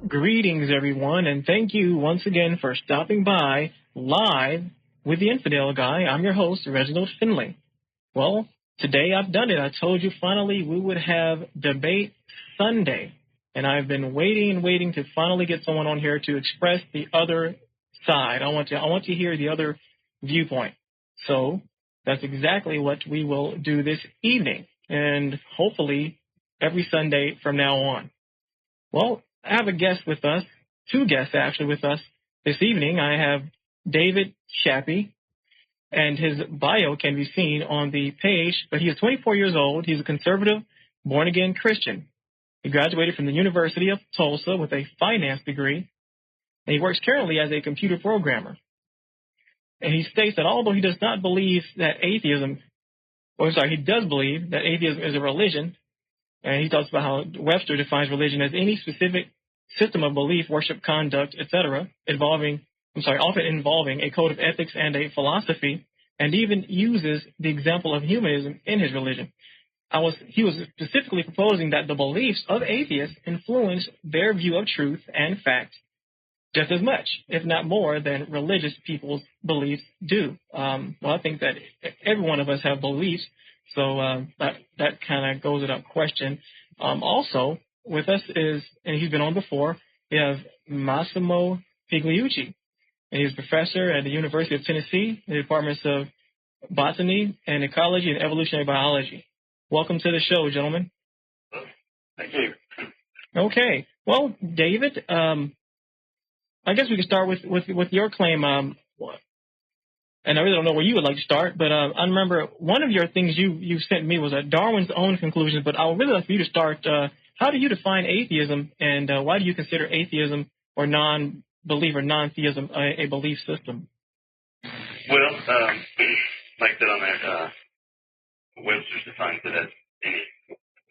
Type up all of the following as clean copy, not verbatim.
Greetings, everyone, and thank you once again for stopping by live with the Infidel Guy. I'm your host, Reginald Finley. Well, today I've done it. I told you finally we would have Debate Sunday, and I've been waiting to finally get someone on here to express the other side. I want to hear the other viewpoint. So that's exactly what we will do this evening, and hopefully every Sunday from now on. Well, I have a guest with us, two guests actually with us this evening. I have David Chappie, and his bio can be seen on the page, but he is 24 years old. He's a conservative, born-again Christian. He graduated from the University of Tulsa with a finance degree, and he works currently as a computer programmer. And he states that although he does not believe that he does believe that atheism is a religion, and he talks about how Webster defines religion as any specific system of belief, worship, conduct, etc., often involving a code of ethics and a philosophy, and even uses the example of humanism in his religion. He was specifically proposing that the beliefs of atheists influence their view of truth and fact just as much, if not more, than religious people's beliefs do. I think that every one of us have beliefs, so that kind of goes without question. Also, with us is, and he's been on before, we have Massimo Pigliucci, and he's a professor at the University of Tennessee in the departments of botany and ecology and evolutionary biology. Welcome to the show, gentlemen. Thank you. Okay. Well, David, I guess we can start with your claim. And I really don't know where you would like to start, but I remember one of your things you sent me was Darwin's own conclusions, but I would really like for you to start. How do you define atheism, and why do you consider atheism or non-belief or non-theism a belief system? Well, like I said on there, Webster defines it as any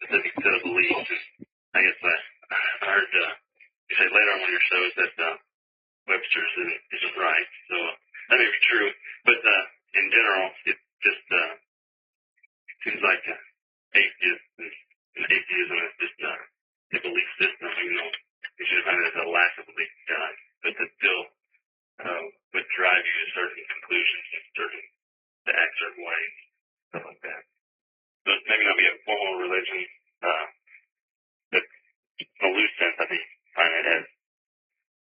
specific set of beliefs. I guess I heard you say later on one of your shows that Webster's isn't right, so that may be true. But in general, it just seems like atheism is just a belief system, even though you should define it as a lack of belief in God, but that still would drive you to certain conclusions and to act certain ways, stuff like that. So maybe not be a formal religion, but in a loose sense, I think define it as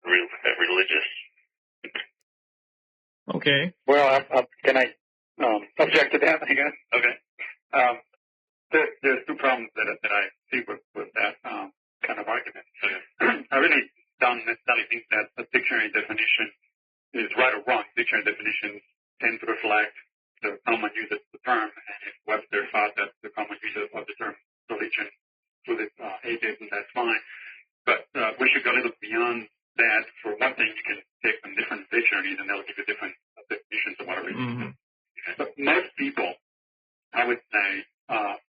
religious. Okay. Well, can I object to that, I guess? Okay. There's two problems that I see with that kind of argument. Okay. I really don't necessarily think that a dictionary definition is right or wrong. Dictionary definitions tend to reflect the common use of the term, and if Webster thought that the common use of the term religion included atheism, that's fine. But we should go a little beyond that. For one thing, you can take some different dictionaries and they'll give you different definitions of what a religion is. But most people, I would say,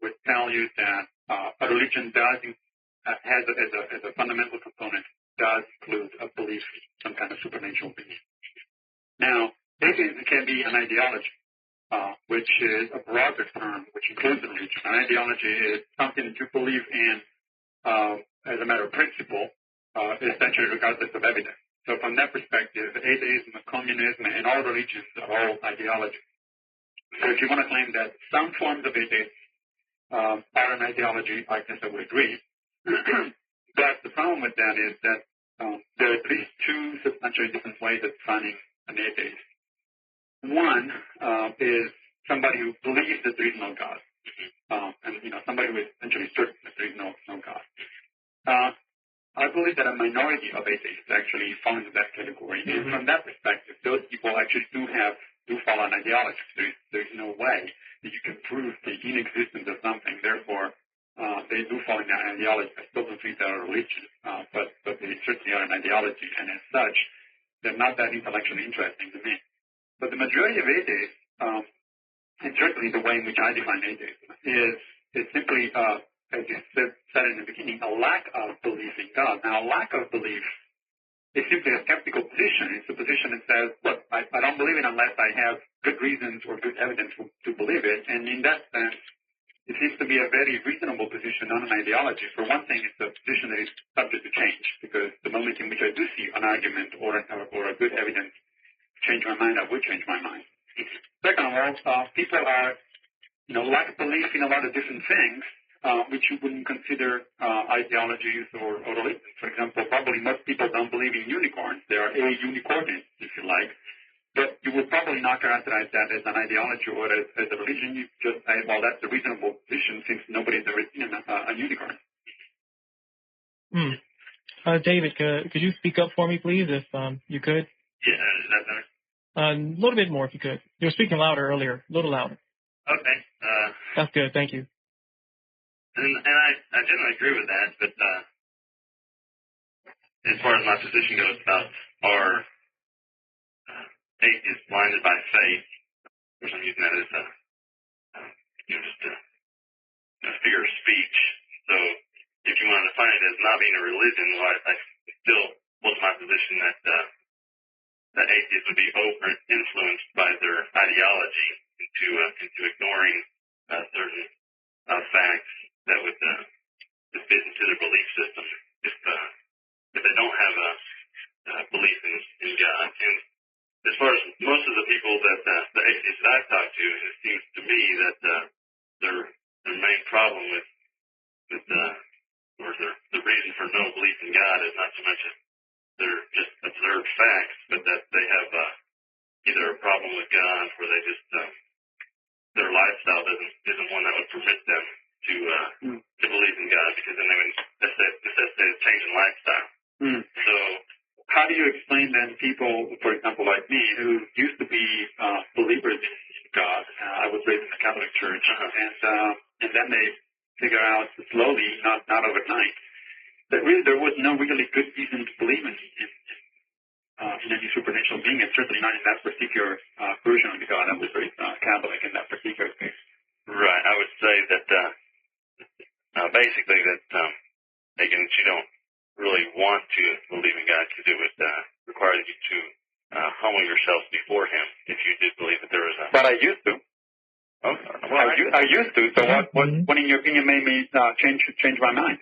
would tell you that a religion has as a fundamental component, does include a belief, some kind of supernatural belief. Now, atheism can be an ideology, which is a broader term, which includes a religion. An ideology is something that you believe in as a matter of principle, essentially regardless of evidence. So from that perspective, atheism, communism, and all religions are all ideologies. So if you want to claim that some forms of atheism are an ideology, I guess I would agree. But the problem with that is that there are at least two substantially different ways of defining an atheist. One is somebody who believes that there is no God, and somebody who is essentially certain that there is no God. I believe that a minority of atheists actually fall into that category. And from that perspective, those people actually do fall on ideology. There's no way that you can prove the inexistence of something. Therefore, they do fall in that ideology. I still don't think they're a religion, but they certainly are an ideology. And as such, they're not that intellectually interesting to me. But the majority of atheists, and certainly the way in which I define atheism, is simply as you said in the beginning, a lack of belief in God. Now, a lack of belief is simply a skeptical position. It's a position that says, look, I don't believe it unless I have good reasons or good evidence to believe it. And in that sense, it seems to be a very reasonable position on an ideology. For one thing, it's a position that is subject to change, because the moment in which I do see an argument or a good evidence change my mind, I would change my mind. Second of all, people are, lack belief in a lot of different things, which you wouldn't consider ideologies or religions. For example, probably most people don't believe in unicorns. They are unicornists, if you like. But you would probably not characterize that as an ideology or as a religion. You just say, well, that's a reasonable position since nobody's ever seen a unicorn. David, could you speak up for me, please, if you could? Yeah, is that better? A little bit more, if you could. You were speaking louder earlier, a little louder. Okay. That's good, thank you. And I generally agree with that, but as far as my position goes about are atheists blinded by faith, of course I'm using that as just a figure of speech. So if you want to define it as not being a religion, well, I still hold my position that atheists would be over-influenced by their ideology into ignoring certain facts that would fit into their belief system if they don't have a belief in God. And as far as most of the people that the atheists that I've talked to, it seems to me that their main problem with or the reason for no belief in God is not so much that they're just observed facts, but that they have either a problem with God or they just their lifestyle isn't one that would permit them to believe in God, because then they would necessitate a change in lifestyle. So how do you explain then people, for example, like me, who used to be believers in God? I was raised in the Catholic Church, and then they figure out slowly, not overnight, that really there was no really good reason to believe in any supernatural being, and certainly not in that particular version of the God. I was raised Catholic in that particular case. Right. I would say that basically that again, that you don't really want to believe in God, because it would require you to humble yourself before Him if you did believe that there was a. But I used to. Oh, well, I used to. So what in your opinion made me change my mind?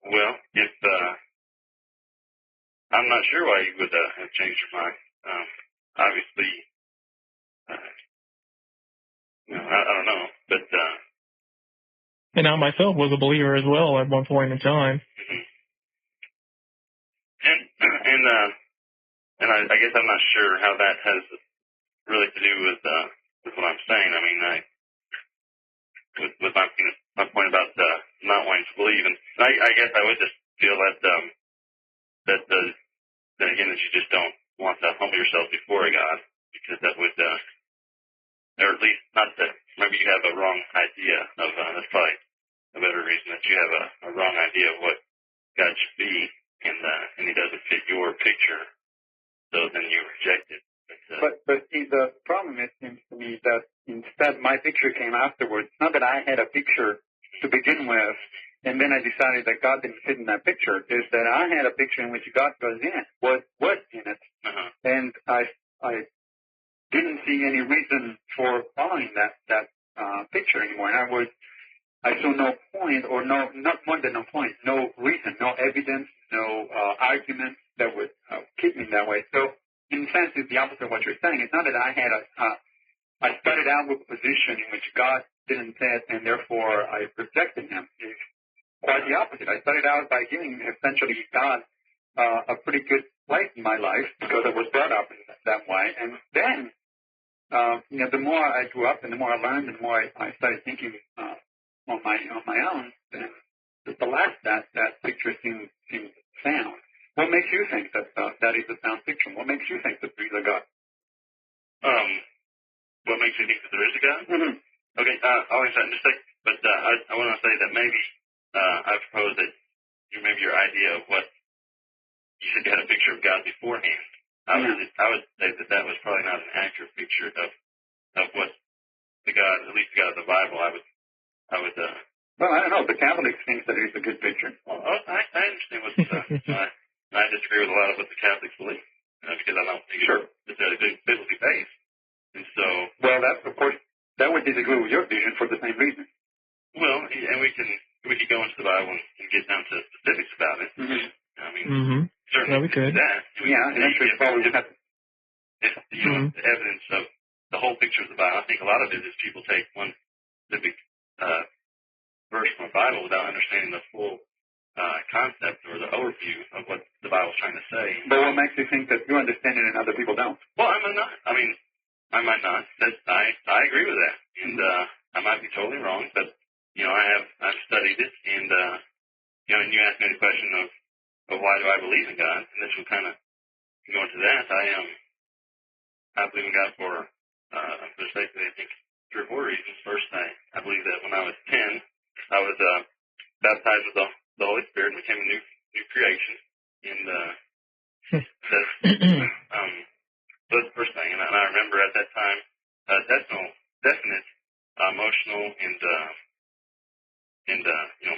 Well, if I'm not sure why you would have changed your mind. Obviously, I don't know, but. And I myself was a believer as well at one point in time. And I guess I'm not sure how that has really to do with what I'm saying. I mean, with my point about not wanting to believe, and I guess I would just feel that then again that you just don't want to humble yourself before God, because that would, or at least not that. Maybe you have a wrong idea of that's probably a better reason that you have a wrong idea of what God should be, and He doesn't fit your picture. So then you reject it. But see, the problem, it seems to me, that instead my picture came afterwards. Not that I had a picture to begin with, and then I decided that God didn't fit in that picture. Is that I had a picture in which God was in it, and I didn't see any reason for following that picture anymore. And I saw no point, or not more than no point, no reason, no evidence, no argument that would keep me that way. So, in a sense, it's the opposite of what you're saying. It's not that I had I started out with a position in which God didn't fit, and therefore I rejected Him. It's quite the opposite. I started out by giving essentially God a pretty good place in my life, because I was brought up in that way. And then, the more I grew up and the more I learned, and the more I started thinking on my own, then the less that picture seems sound. What makes you think that that is a sound picture? What makes you think that there is a God? What makes you think that there is a God? Mm-hmm. Okay, I'll answer that in a sec. But I want to say that maybe I propose that maybe your idea of what you said you had a picture of God beforehand. I would say that was probably not an accurate picture of what the God, at least the God of the Bible. I would. Well, I don't know. The Catholics think that it's a good picture. Well, I understand what I disagree with a lot of what the Catholics believe, because I don't think it's necessarily biblically based. And so, well, of course, that would disagree with your vision for the same reason. could. That. Eventually probably just have to. The evidence of the whole picture of the Bible. I think a lot of it is people take one specific verse from the Bible without understanding the full concept or the overview of what the Bible's trying to say. But what makes you think that you understand it and other people don't? Well, I might not. I might not. I agree with that, and I might be totally wrong. But I've studied it, and and you asked me the question of why do I believe in God, and this will kind of go into that. I believe in God for basically I think 3 or 4 reasons. First, I believe that when I was 10, I was baptized with the Holy Spirit and became a new creation, and so that's the first thing. And I remember at that time, definite emotional and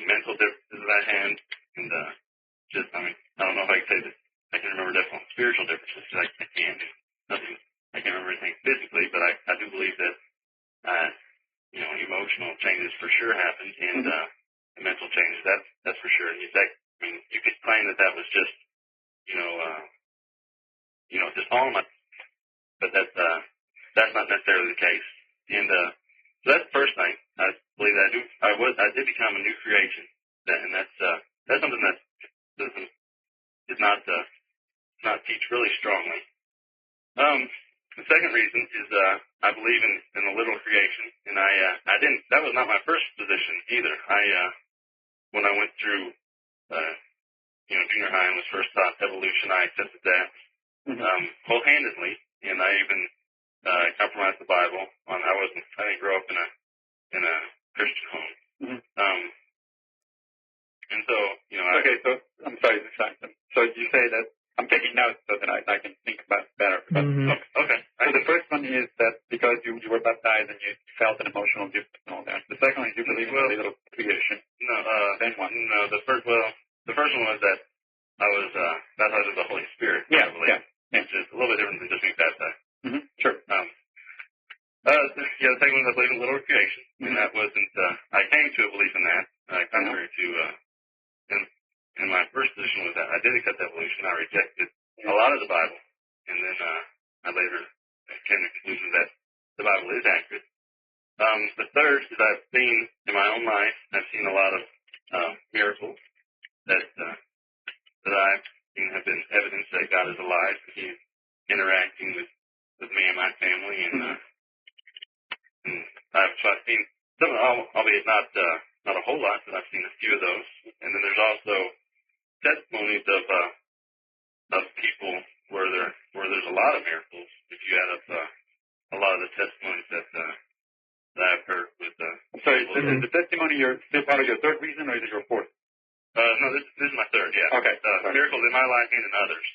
mental differences that I had, and I don't know if I can say that I can remember definitely spiritual differences. I can't. Nothing. I can't remember anything physically, but I do believe that emotional changes for sure happened, and the mental changes that's for sure. And you could claim that was just just all my, but that's not necessarily the case. And so that's the first thing. I believe that I did become a new creation, and that's something that is not teach really strongly. The second reason is I believe in the literal creation, and I didn't. That was not my first position either. When I went through junior high and was first taught evolution, I accepted that wholeheartedly, and I even compromised the Bible. I didn't grow up in a Christian home, and so Okay, so I'm sorry, so you say that. I'm taking notes so that I can think about it better. Okay. So the first one is that because you were baptized and you felt an emotional difference and all that. The second one is you believe in a little creation. No, then what? No, the first one was that I was baptized with the Holy Spirit. Yeah. Which is a little bit different than just being baptized. Sure. The second one was I believe in literal creation, and that wasn't. I came to a belief in that, contrary to. And my first position was that I did accept evolution. I rejected a lot of the Bible, and then I later came to the conclusion that the Bible is accurate. The third is I've seen in my own life. I've seen a lot of miracles that I've seen have been evidence that God is alive. He's interacting with me and my family, and I've seen some, albeit not a whole lot, but I've seen a few of those. And then there's also testimonies of people where there's a lot of miracles. If you add up a lot of the testimonies that I've heard with sorry, is the testimony still part of your third reason, or is it your fourth? No, this is my third. Yeah. Okay. Miracles in my life and in others.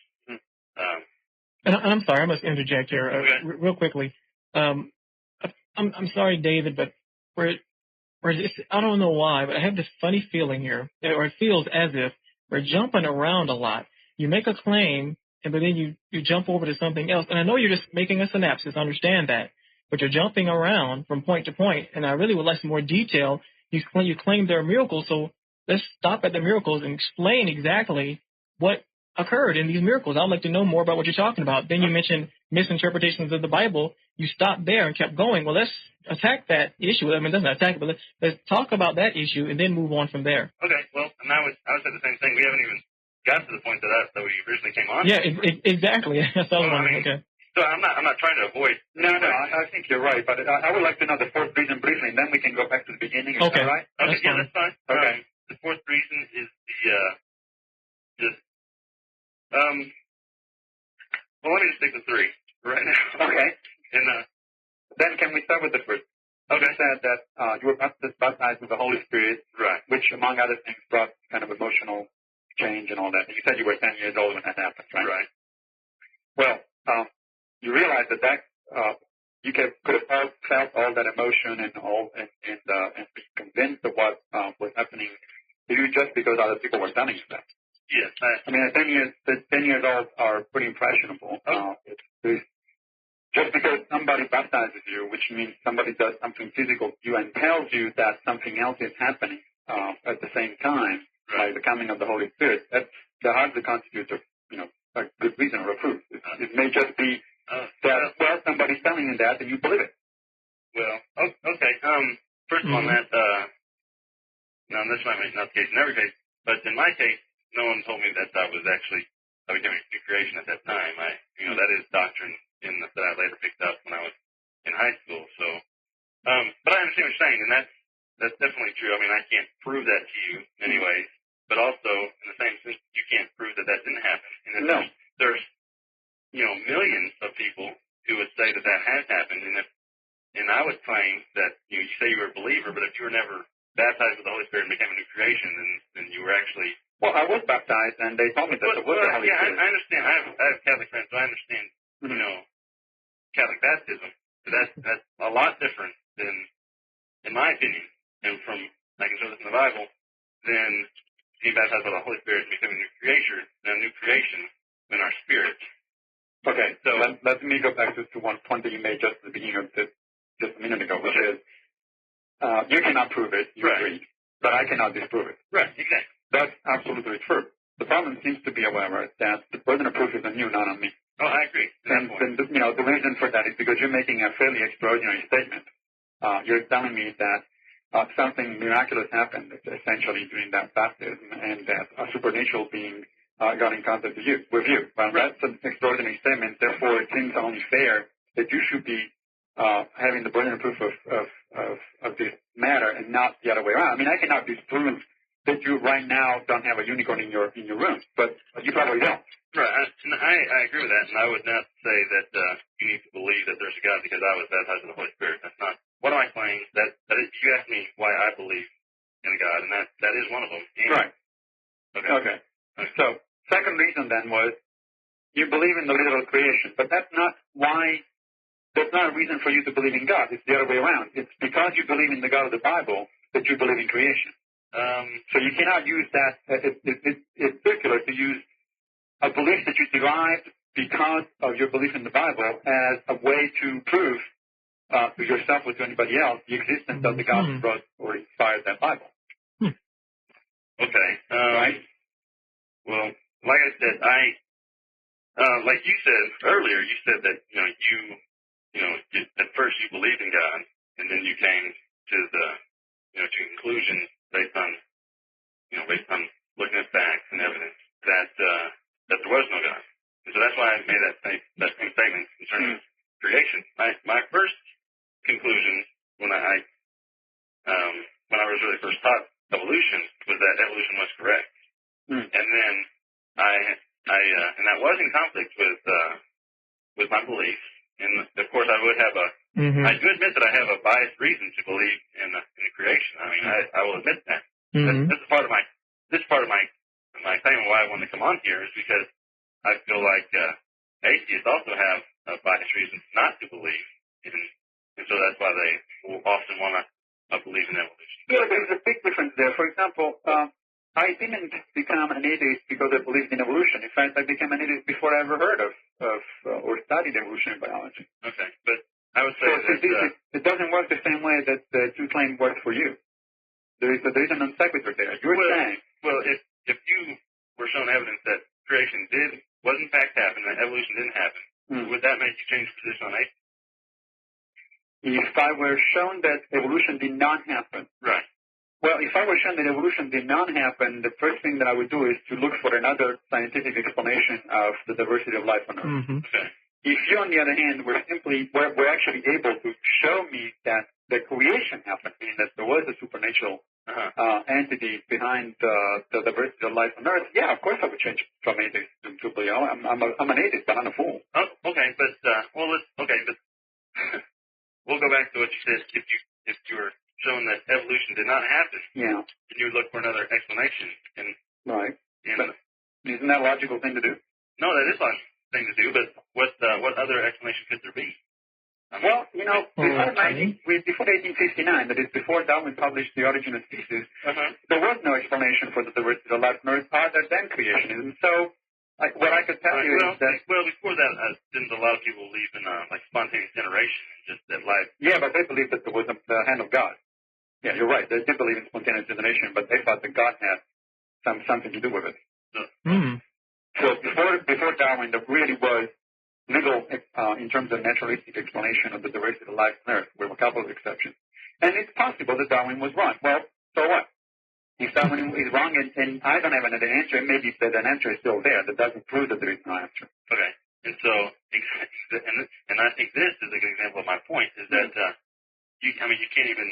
And I'm sorry, I must interject here real quickly. I'm sorry, David, but I don't know why, but I have this funny feeling here, or it feels as if we're jumping around a lot. You make a claim, but then you jump over to something else. And I know you're just making a synopsis, I understand that, but you're jumping around from point to point, and I really would like some more detail. You claim there are miracles, so let's stop at the miracles and explain exactly what occurred in these miracles. I'd like to know more about what you're talking about. Then you mentioned misinterpretations of the Bible. You stopped there and kept going. Well, let's attack that issue. I mean, it doesn't attack it, but let's talk about that issue and then move on from there. Okay. Well, and I would say the same thing. We haven't even got to the point that we originally came on. Yeah, exactly. That's all I mean, okay. So I'm not trying to avoid. No, I think you're right, but I would like to know the fourth reason briefly, and then we can go back to the beginning. Is that right? Okay, that's fine. Okay. The fourth reason is well, let me just stick to 3 right now. Okay. And then can we start with the first? Okay. You said that you were baptized with the Holy Spirit, right? Which, among other things, brought kind of emotional change and all that. And you said you were 10 years old when that happened, right? Right. Well, you realized that you could have felt all that emotion and be convinced of what was happening to you just because other people were telling you that. Yes. I mean, 10 years old are pretty impressionable. Just because somebody baptizes you, which means somebody does something physical to you and tells you that something else is happening at the same time, right, like the coming of the Holy Spirit, that hardly constitutes a good reason or a proof. It may just be that, well, somebody's telling you that and you believe it. Well, okay. First of all, on that, now this might be not the case in every case, but in my case, no one told me that I became a new creation at that time. That is doctrine that I later picked up when I was in high school. So, but I understand what you're saying, and that's definitely true. I mean, I can't prove that to you anyways, but also in the same sense, you can't prove that didn't happen. And there's millions of people who would say that has happened, and I would claim that you say you were a believer, but if you were never baptized with the Holy Spirit and became a new creation, then you were actually. Well, I was baptized, and they told me that it was the Holy Spirit. I understand. I have Catholic friends, so I understand. Catholic baptism. So that's a lot different than, in my opinion, and from I can show this in the Bible, than being baptized by the Holy Spirit and becoming a new creation in our spirit. Okay, so let me go back to one point that you made just at the beginning of just a minute ago, which is you cannot prove it, you agreed, but I cannot disprove it. Right, exactly. That's absolutely true. The problem seems to be, however, that the burden of proof is on you, not on me. Oh, I agree. And the reason for that is because you're making a fairly extraordinary statement. You're telling me that something miraculous happened essentially during that baptism, and that a supernatural being got in contact with you. Well, that's an extraordinary statement. Therefore, it seems only fair that you should be having the burden of proof of this matter, and not the other way around. I mean, I cannot disprove that you right now don't have a unicorn in your room, but you probably don't. Right, I agree with that, and I would not say that you need to believe that there's a God because I was baptized with the Holy Spirit. That's not one of my claims. That is, you asked me why I believe in a God, and that is one of them. And, right. Okay. So, second reason then was you believe in the literal creation, but that's not a reason for you to believe in God. It's the other way around. It's because you believe in the God of the Bible that you believe in creation. So you cannot use that. It's circular to use a belief that you derived because of your belief in the Bible as a way to prove to yourself or to anybody else the existence of the God who wrote or inspired that Bible. Okay. Right? Well, like I said, like you said earlier, you said that at first you believed in God, and then you came to the to conclusions based on looking at facts and evidence that there was no God. And so that's why I made that same statement concerning creation. My first conclusion when I was really first taught evolution was that evolution was correct. And then and that was in conflict with my beliefs. And of course I would have I do admit that I have a biased reason to believe in the creation. I mean, I will admit that. This is part of my claim and why I want to come on here is because I feel like atheists also have a biased reason not to believe and so that's why they will often want to believe in evolution. Yeah, there's a big difference there. For example, I didn't become an atheist because I believed in evolution. In fact, I became an atheist before I ever heard of or studied evolutionary biology. Okay, but I would say it doesn't work the same way that you claim works for you. There is a non sequitur there. You're saying, well, if you were shown evidence that creation was in fact happen, that evolution didn't happen, would that make you change your position on atheism? If I were shown that evolution did not happen, right. Well, if I were shown that evolution did not happen, the first thing that I would do is to look for another scientific explanation of the diversity of life on Earth. Okay. If you, on the other hand, were actually able to show me that the creation happened, meaning that there was a supernatural entity behind the diversity of life on Earth, yeah, of course I would change from atheist to believe. I'm an atheist, but I'm a fool. Oh, okay, but we'll go back to what you said. If you were shown that evolution did not happen, yeah, then you would look for another explanation. Right. But isn't that a logical thing to do? No, that is a logical thing to do. But what other explanation could there be? Well, before 1859, that is before Darwin published The Origin of Species, there was no explanation for the diversity of life on Earth other than creationism. So what I could tell you is that... Well, before that, didn't a lot of people believe in spontaneous generation, just that life... Yeah, but they believed that there was the hand of God. Yeah, you're right. They did believe in spontaneous generation, but they thought that God had something to do with it. So before Darwin, there really was little in terms of naturalistic explanation of the diversity of life on Earth, with a couple of exceptions. And it's possible that Darwin was wrong. Well, so what? If Darwin is wrong and I don't have another answer, maybe that an answer is still there. That doesn't prove that there is no answer. Okay. And so, and I think this is a good example of my point, is that, you can't even,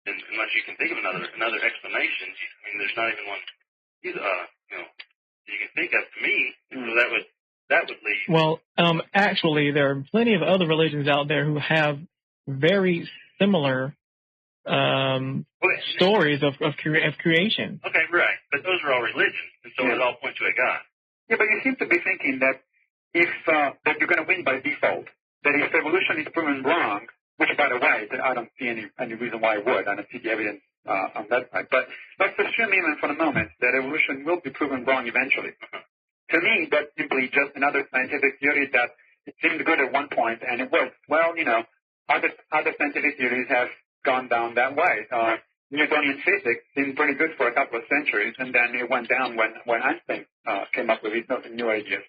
unless you can think of another explanation, there's not even one, you can think of to me, and so that would lead. Well, actually, there are plenty of other religions out there who have very similar stories of creation. Okay, right. But those are all religions, and so it all points to a God. Yeah, but you seem to be thinking that if that you're going to win by default, that if evolution is proven wrong, which, by the way, I don't see any reason why it would. I don't see the evidence on that side. But let's assume even for the moment that evolution will be proven wrong eventually. To me, that's simply just another scientific theory that it seemed good at one point, and it was. Well, other scientific theories have gone down that way. Newtonian physics seemed pretty good for a couple of centuries, and then it went down when Einstein came up with his new ideas.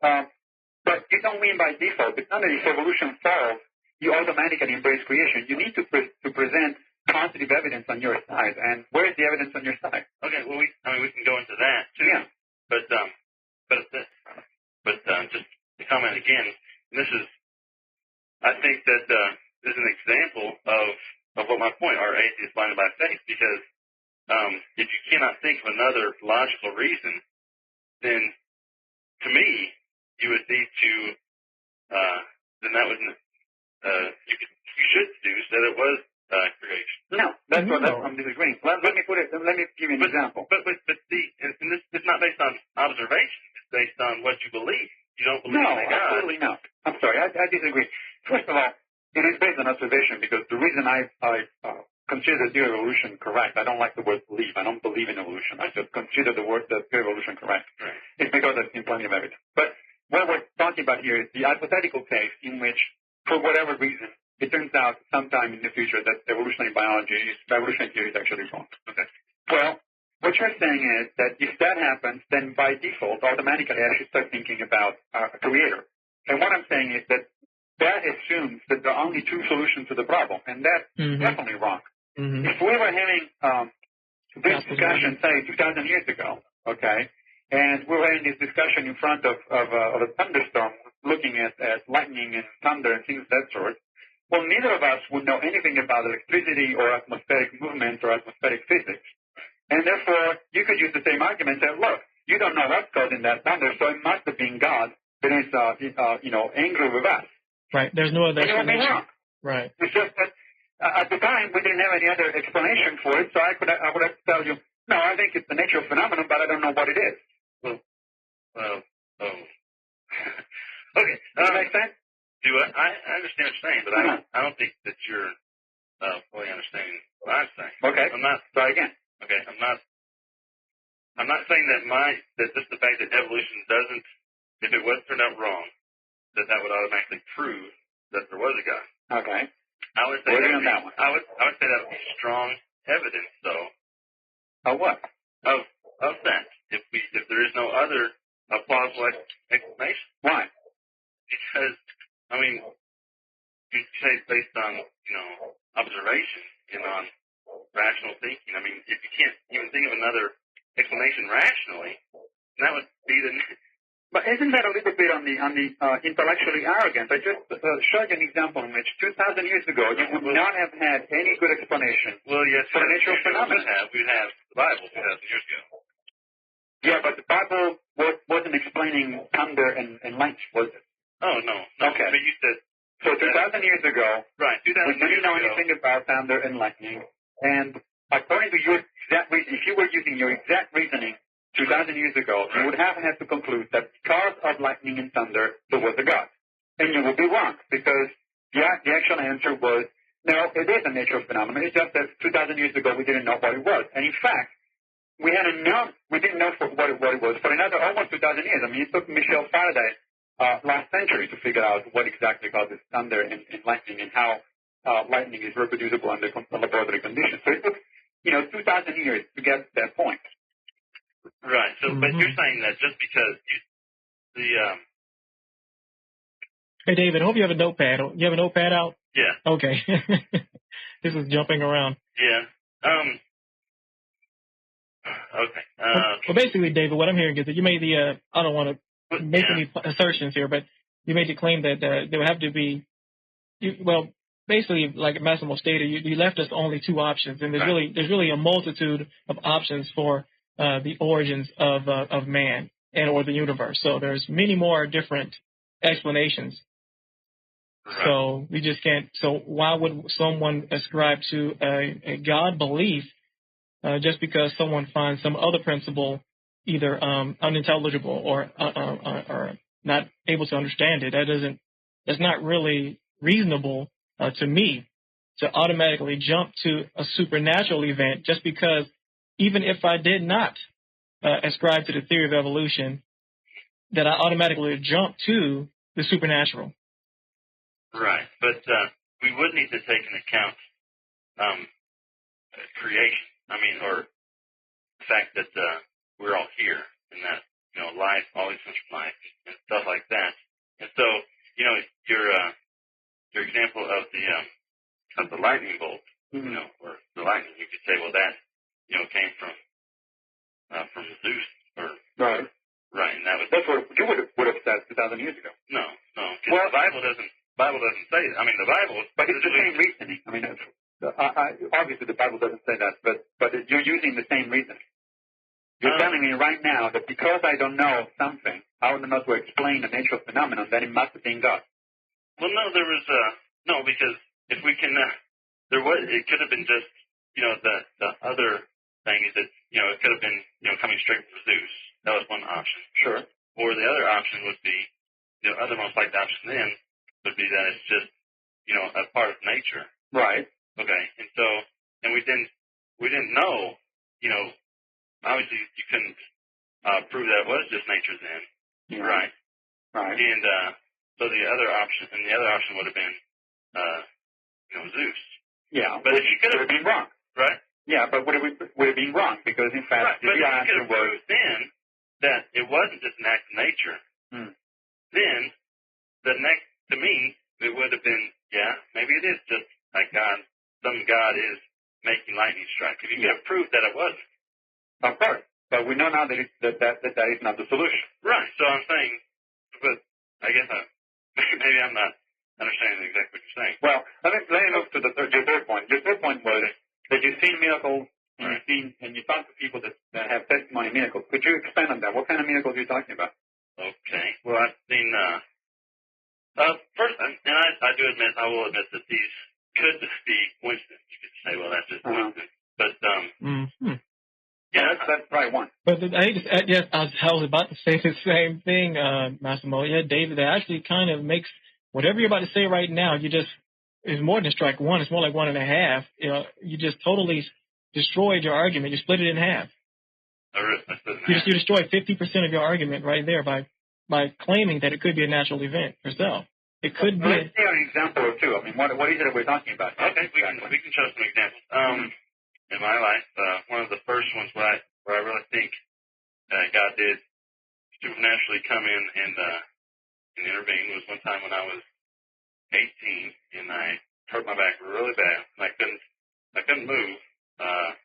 But you don't win by default. It's not that if evolution falls, you automatically embrace creation. You need to present positive evidence on your side. And where is the evidence on your side? Okay, well, we can go into that too. Yeah. But just to comment again, I think that this is an example of what my point are atheists blinded by faith, because if you cannot think of another logical reason, then to me you would need to then that would you should deduce that it was creation. No, that's what I'm disagreeing. Let me give you an example. But see, and this it's not based on observation. It's based on what you believe. You don't believe in God. No, absolutely not. I'm sorry, I disagree. First of all, it is based on observation, because the reason I consider the theory of evolution correct, I don't like the word believe. I don't believe in evolution. I just consider the theory of evolution correct. Right. It's because I've seen plenty of evidence. But what we're talking about here is the hypothetical case in which, for whatever reason, it turns out sometime in the future that evolutionary theory is actually wrong. Okay. Well, what you're saying is that if that happens, then by default, automatically I should start thinking about a creator. And what I'm saying is that assumes that there are only two solutions to the problem, and that's definitely wrong. Mm-hmm. If we were having this discussion, say, 2,000 years ago, okay, and we were having this discussion in front of a thunderstorm, looking at lightning and thunder and things of that sort, well, neither of us would know anything about electricity or atmospheric movement or atmospheric physics. And therefore, you could use the same argument and say, look, you don't know what's causing that thunder, so it must have been God that is, angry with us. Right. There's no other explanation. Wrong. Right. It's just that at the time we didn't have any other explanation for it, so I would have to tell you, no, I think it's a natural phenomenon, but I don't know what it is. Okay. Does that make sense? I understand what you're saying, but I don't think that you're fully understanding what I'm saying. Okay. I'm not. Try again. Okay. I'm not saying that just the fact that evolution doesn't, if it was turned out wrong, that would automatically prove that there was a God. Okay. I would say that one. I would say that would be strong evidence, though. Of what? Of that. If there is no other plausible explanation. Why? Because you say it's based on observation and on rational thinking. If you can't even think of another explanation rationally, that would be the. But isn't that a little bit on the intellectually arrogant? I just showed you an example in which 2,000 years ago you would not have had any good explanation. Well, yes, for a natural phenomenon. We'd have the Bible 2,000 years ago. Yeah, but the Bible wasn't explaining thunder and lightning, was it? Oh no. Okay. But you said so. 2,000 years ago, right? 2,000 we didn't know anything about thunder and lightning, and according to your exact reason, if you were using your exact reasoning 2,000 years ago, you would have had to conclude that because of lightning and thunder, there was a God. And you would be wrong, because the actual answer was, no, it is a natural phenomenon. It's just that 2,000 years ago, we didn't know what it was. And in fact, we didn't know what it was for another almost 2,000 years. It took Michel Faraday last century to figure out what exactly causes thunder and lightning and how lightning is reproducible under laboratory conditions. So it took, 2,000 years to get to that point. Right. So, but you're saying that just because Hey, David, I hope you have a notepad. You have a notepad out? Yeah. Okay. This is jumping around. Yeah. Okay. Well, basically, David, what I'm hearing is that you made the, I don't want to make any assertions here, but you made the claim that there would have to be, basically, like Massimo stated, you left us only two options, and there's really a multitude of options for the origins of man and or the universe. So there's many more different explanations. Right. So we just can't. So why would someone ascribe to a God belief just because someone finds some other principle either unintelligible or not able to understand it? That's not really reasonable to me to automatically jump to a supernatural event just because even if I did not ascribe to the theory of evolution, that I automatically jump to the supernatural. Right. But we would need to take into account creation. I mean, or the fact that we're all here and that, life always comes from life and stuff like that. And so, your example of the lightning bolt, or the lightning, you could say, well, that, came from Zeus or right. Right, and that's what you would have said 2,000 years ago. No. Well, the Bible doesn't say it. I mean, the Bible, but it's the same reasoning. I mean, obviously the Bible doesn't say that, but you're using the same reasoning. You're telling me right now that because I don't know something, I don't know to explain the nature of phenomenon, then it must have been God. Well, no, there was no, because if we can, it could have been just, the other thing is that, it could have been, coming straight from Zeus. That was one option. Sure. Or the other option would be, the other most likely option then would be that it's just, a part of nature. Right. Okay. And so, and we didn't know, obviously you couldn't prove that it was just nature then. Yeah. Right. Right. And so the other option would have been, Zeus. Yeah. But if you could have been wrong. Right. Yeah, but would have been wrong because in fact, right. But if you could have proved then that it wasn't just an act of nature, then to me, it would have been, maybe it is just like God, some God is making lightning strike. If you could have proved that it wasn't. Of course. But we know now that that is not the solution. Right. So I'm saying, but I guess maybe I'm not understanding exactly what you're saying. Well, let me move to your third point. Your third point was that you've seen miracles and you talk to people that have testimony miracles. Could you expand on that? What kind of miracles are you talking about? Okay. Well, I've seen, first, and I will admit that these could be coincidence. You could say, well, that's just coincidence. But, that's probably one. But I was about to say the same thing, Massimo. Yeah, David, that actually kind of makes whatever you're about to say right now, it's more than strike one. It's more like 1.5. You just totally destroyed your argument. You split it in half. You destroyed 50% of your argument right there by claiming that it could be a natural event yourself. It could be. Let's see an example or two. I mean, what is it that we're talking about? Okay, we can show some examples. In my life, one of the first ones where I really think God did supernaturally come in and intervene was one time when I was 18 and I hurt my back really bad. And I couldn't move. I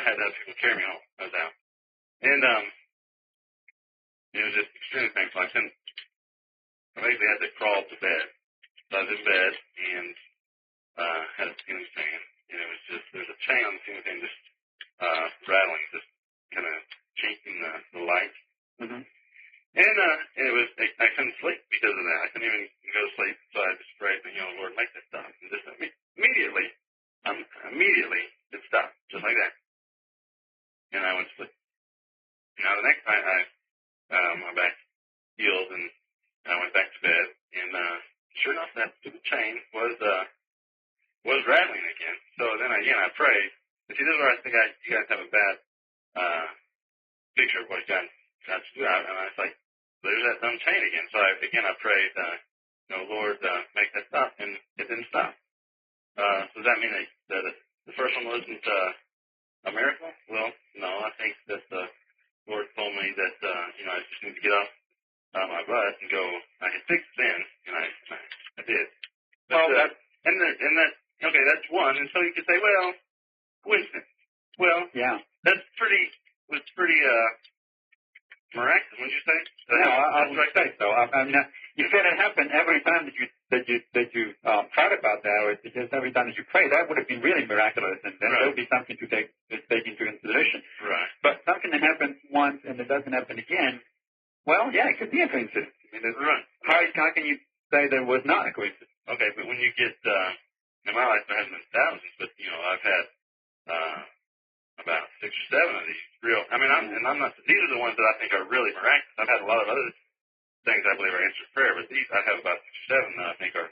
had to have people carry me home. I was out, and it was just extremely painful. I basically had to crawl to bed. So I was in bed and had a ceiling fan. And it was just, there's a chain on the ceiling fan just rattling, just kind of chinking the light. Mm-hmm. And it was, I couldn't sleep because of that. I couldn't even go to sleep. So I just prayed, Lord, make that stop. And just immediately it stopped, just like that. And I went to sleep. Now the next night, my back healed and I went back to bed. And sure enough, that stupid chain was rattling again. So then I prayed. But see, this is where I think you guys have a bad picture of what God's to do. And I was like, there's that dumb chain again. So I prayed, Lord, make that stop. And it didn't stop. So does that mean that the first one wasn't a miracle? Well, no, I think that the Lord told me that, I just need to get off my butt and go, I had 6 sins, and I did. But, okay, that's one. And so you could say, well, coincidence. Well, yeah, was pretty miraculous, wouldn't you say? No, I would say so. I mean, you said it happened every time that you thought about that, or just every time that you prayed. That would have been really miraculous, and then there would be something to take into consideration. Right. But something that happens once and it doesn't happen again, well, yeah, it could be a coincidence. I mean, right. How can you say there was not a coincidence? Okay, but when you get in my life, there hasn't been thousands, but I've had about 6 or 7 of these real. I mean, I'm not. These are the ones that I think are really miraculous. I've had a lot of other things I believe are answered prayer, but these I have about 6 or 7 that I think are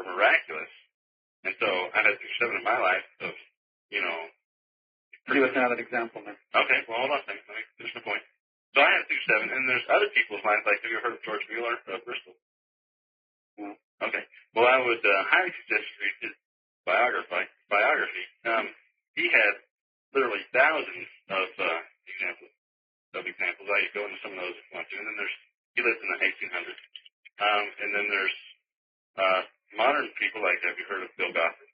miraculous. And so I've had 6 or 7 in my life of, Give us another example, man. Okay, well, hold on a second. Let me finish the point. So I have 6 or 7, and there's other people's lives. Like, have you ever heard of George Mueller of Bristol? No. Okay. Well, I would highly suggest you read his biography. He had literally thousands of examples. I could go into some of those if you want to. And then he lived in the 1800s. And then there's modern people, like, have you heard of Bill Gothard?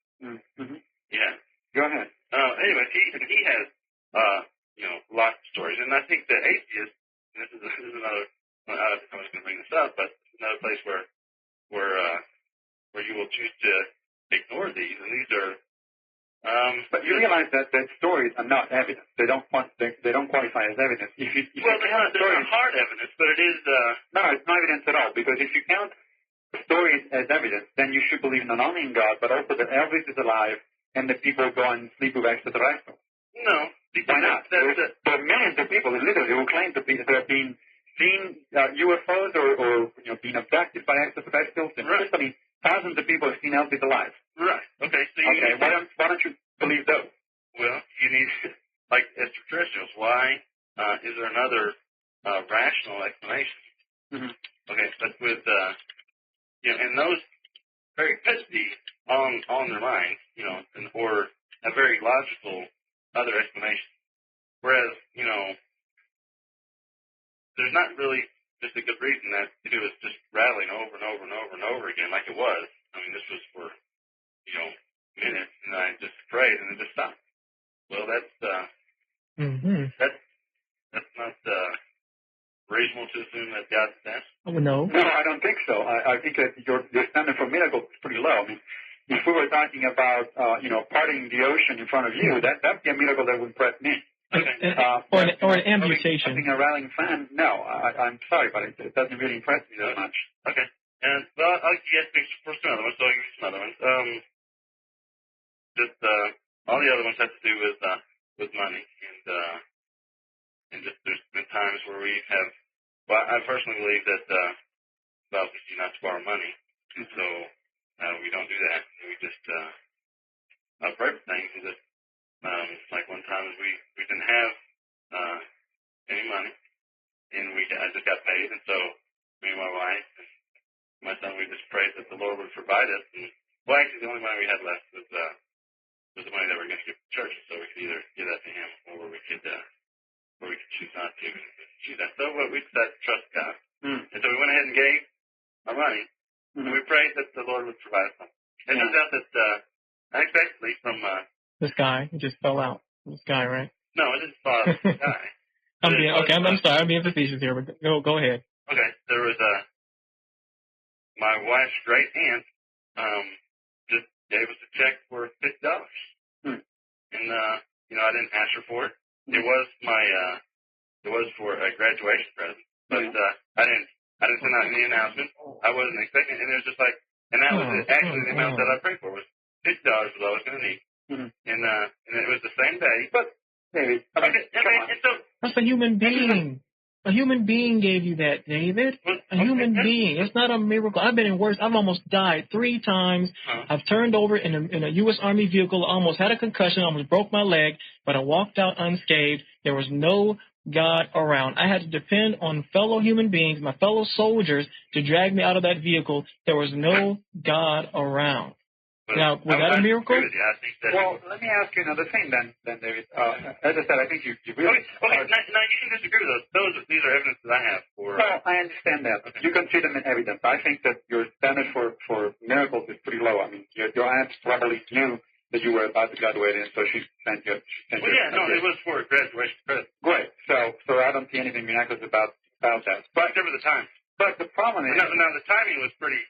Mm-hmm. Yeah. Go ahead. Anyways, he has, lots of stories. And I think the atheists, and this is another, I was going to bring this up, but another place where you will choose to ignore these, and these are. But you realize that stories are not evidence. They don't qualify as evidence. They're not hard evidence, but it is. No, it's not evidence at all. Because if you count stories as evidence, then you should believe not only in God, but also that Elvis is alive and that people go and sleep with extraterrestrials. No, why not? There are millions of people literally who claim to have been seen UFOs or being abducted by extraterrestrials, and literally thousands of people have seen Elvis alive. Right. Okay. So why don't you believe those? Well, you need, like extraterrestrials. Why is there another rational explanation? Mm-hmm. Okay, but with and those very could be on their minds, or a very logical other explanation. Whereas, there's not really just a good reason that if it was just rattling over and over and over and over again, like it was. I mean, this was for minutes, and I just prayed, and it just stopped. Well, that's not reasonable to assume that God's best. Oh, no. No, I don't think so. I think that your standard for miracles is pretty low. I mean, if we were talking about parting the ocean in front of you, that'd be a miracle that would impress me. Okay. Or an amputation. Having a rallying fan, no. I'm sorry, but it doesn't really impress me that much. Okay. And I'll get for some other ones. So I'll give you some other ones. Just all the other ones have to do with money, and just there's been times where we have. Well, I personally believe that it's obviously not to borrow money, and so we don't do that. We just pray for things. And just like one time we didn't have any money, and I just got paid, and so me and my wife and my son, we just prayed that the Lord would provide us. And well, actually, the only money we had left was the money that we were going to give to churches, so we could either give that to him or we could choose not to choose that. So we decided to trust God, and so we went ahead and gave our money, and we prayed that the Lord would provide us something. It turns out that unexpectedly from the sky, it just fell out. The sky, right? No, it didn't fall out of the sky. I'm sorry. I'm being facetious here, but go ahead. Okay, there was my wife's great aunt just gave us a check for $50, and I didn't ask her for it. It was for a graduation present, but I didn't send out any announcement. I wasn't expecting it, and it was just like, and that was actually the amount that I prayed for was $50 was all I was going to need, and it was the same day. But maybe that's a human being. A human being gave you that, David. A human being. It's not a miracle. I've been in worse. I've almost died 3 times. I've turned over in a U.S. Army vehicle, almost had a concussion, almost broke my leg, but I walked out unscathed. There was no God around. I had to depend on fellow human beings, my fellow soldiers, to drag me out of that vehicle. There was no God around. But Now, was that a miracle? I agree with you. I think that. Well, let me ask you another thing then David. As I said, I think you really. Okay. Now you can disagree with those. These are evidence that I have for. Well, I understand that. Okay. You can see them in evidence. I think that your standard for miracles is pretty low. I mean, your aunt probably knew that you were about to graduate, and so she sent you. Well, yeah, no, it was for graduation present. Great. So I don't see anything miraculous about that. But there was a time. But the problem is. Now the timing was pretty.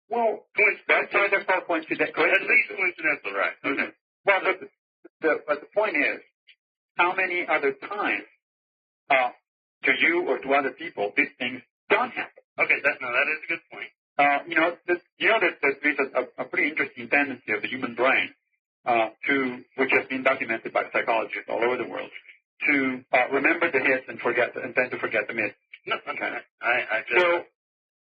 Well, that's why they're called coincidental. At least coincidental, right? Okay. Well, but the point is, how many other times to you or to other people these things don't happen? Okay, that is a good point. That there's a pretty interesting tendency of the human brain which has been documented by psychologists all over the world, to remember the hits and tend to forget the misses. No, okay. I just. So,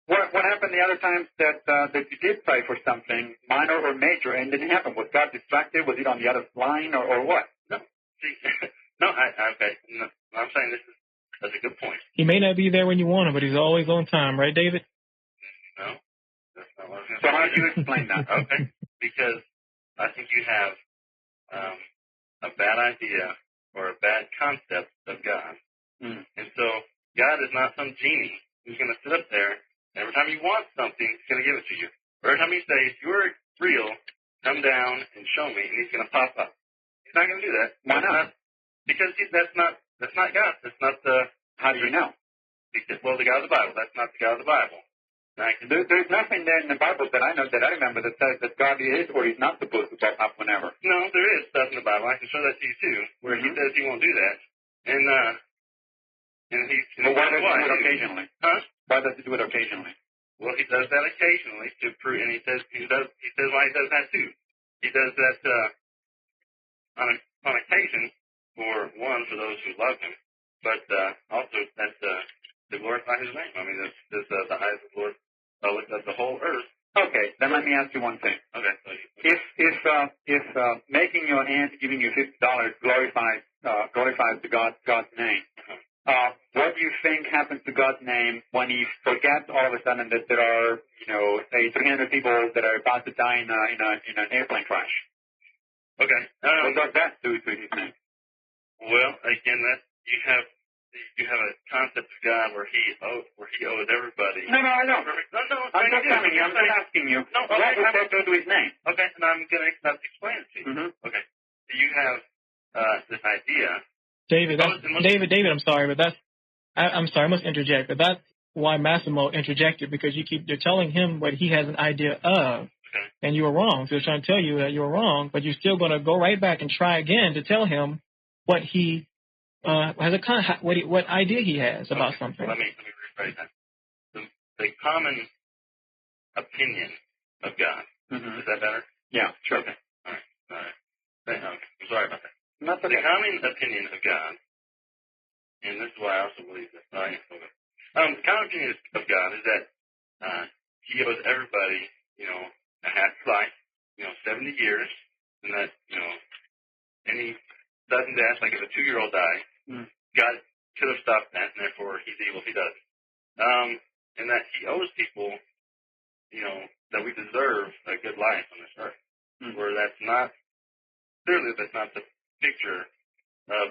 what happened the other times that you did pray for something minor or major and didn't happen? Was God distracted? Was it on the other line or what? No. See, no, okay. No, I'm saying that's a good point. He may not be there when you want him, but he's always on time, right, David? No, that's not what I was going to say. So how do you explain that? Okay, because I think you have a bad idea or a bad concept of God. And so God is not some genie who's going to sit up there. Every time you want something, he's going to give it to you. Every time you say, if you're real, come down and show me, and he's going to pop up. He's not going to do that. Why not? Because that's not God. That's not the... How do you know? Because, well, the God of the Bible. That's not the God of the Bible. There's nothing there in the Bible that I remember that says that God is or is not supposed to pop up whenever. No, there is stuff in the Bible. I can show that to you, too, where he says he won't do that. And he's... But why does he do it occasionally? Huh? Why does he do it occasionally? Well, he does that occasionally to prove, and he says why he does that too. He does that on occasion for those who love him, but also that's to glorify his name. I mean, this the eyes of the Lord look at the whole earth. Okay, then let me ask you one thing. Okay. If making your aunt giving you $50 glorifies the God's name. What do you think happens to God's name when he forgets all of a sudden that there are, say 300 people that are about to die in an airplane crash? Okay. What does that do to his name? Well, again, you have a concept of God where he owes everybody. No, I don't. No, I'm just telling you. I'm just asking you. No, okay, what does that do to his name? Okay, and I'm going to explain it to you. Mm-hmm. Okay. So you have this idea. David, I'm sorry, but I'm sorry, I must interject, but that's why Massimo interjected, because you're telling him what he has an idea of, and you were wrong. So he's trying to tell you that you were wrong, but you're still going to go right back and try again to tell him what he what idea he has about something. Let me rephrase that. The common opinion of God. Mm-hmm. Is that better? Yeah, sure. Okay. All right. I'm sorry about that. That's okay. The common opinion of God, and this is why I also believe this. The common opinion of God is that he owes everybody, a happy life, 70 years, and that, any sudden death, like if a 2-year-old dies, God could have stopped that, and therefore he's evil if he does. And that he owes people, that we deserve a good life on this earth, where that's not the picture of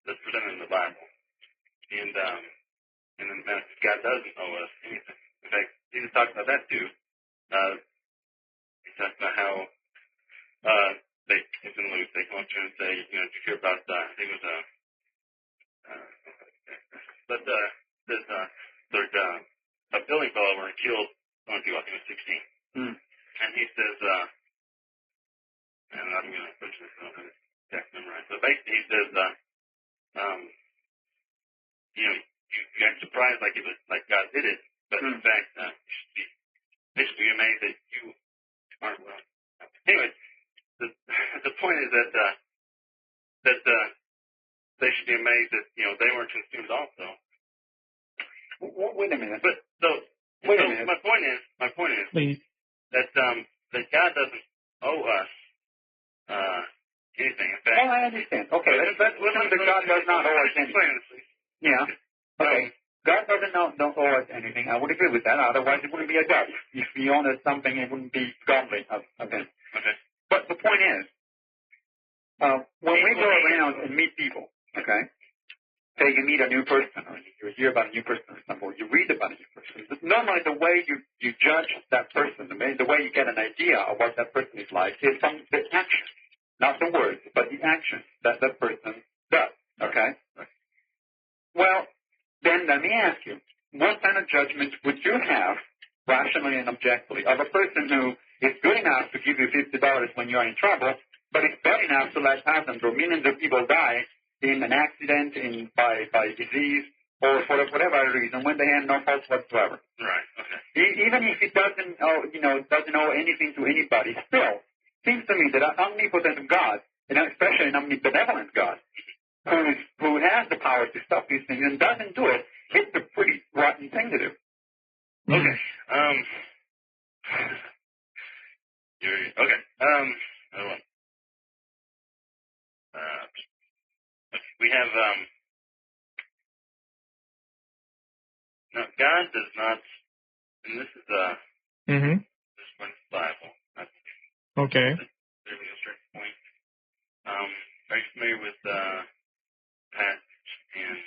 that's presented in the Bible. And then God doesn't owe us anything. In fact, Jesus talked about that too. He talked about how it's in Luke, they come up to him and say, did you hear about I think it was a building fell over and killed someone who I think was 16. And he says, and I'm going to put this on the text memorized. So basically he says, you act surprised like it was like God did it, but in fact, you should be amazed that you aren't well. Anyway, the point is that they should be amazed that they weren't consumed also. Wait a minute. But wait a minute. My point is Please. that God doesn't owe us anything. In fact, I understand. Okay, let's assume that God does not owe us anything. Yeah. Okay. God don't owe us anything. I would agree with that. Otherwise, it wouldn't be a God. If he owed us something, it wouldn't be godly of him. Okay. But the point is, when we go around and meet people, okay, say you meet a new person, or you hear about a new person, or something, or you read about a new person, normally the way you judge that person, the way you get an idea of what that person is like, is from the action, not the words, but the action that that person does, okay? Well, then let me ask you, what kind of judgment would you have, rationally and objectively, of a person who is good enough to give you $50 when you're in trouble, but is bad enough to let thousands or millions of people die in an accident, by disease, or for whatever reason, when they have no fault whatsoever? Right. Okay. Even if it doesn't owe anything to anybody, still seems to me that an omnipotent God, and especially an omnibenevolent God, who has the power to stop these things and doesn't do it, it's a pretty rotten thing to do. Okay. We have no, God does not, and this is this one's Bible. Okay. There's a certain point. Are you familiar with passage in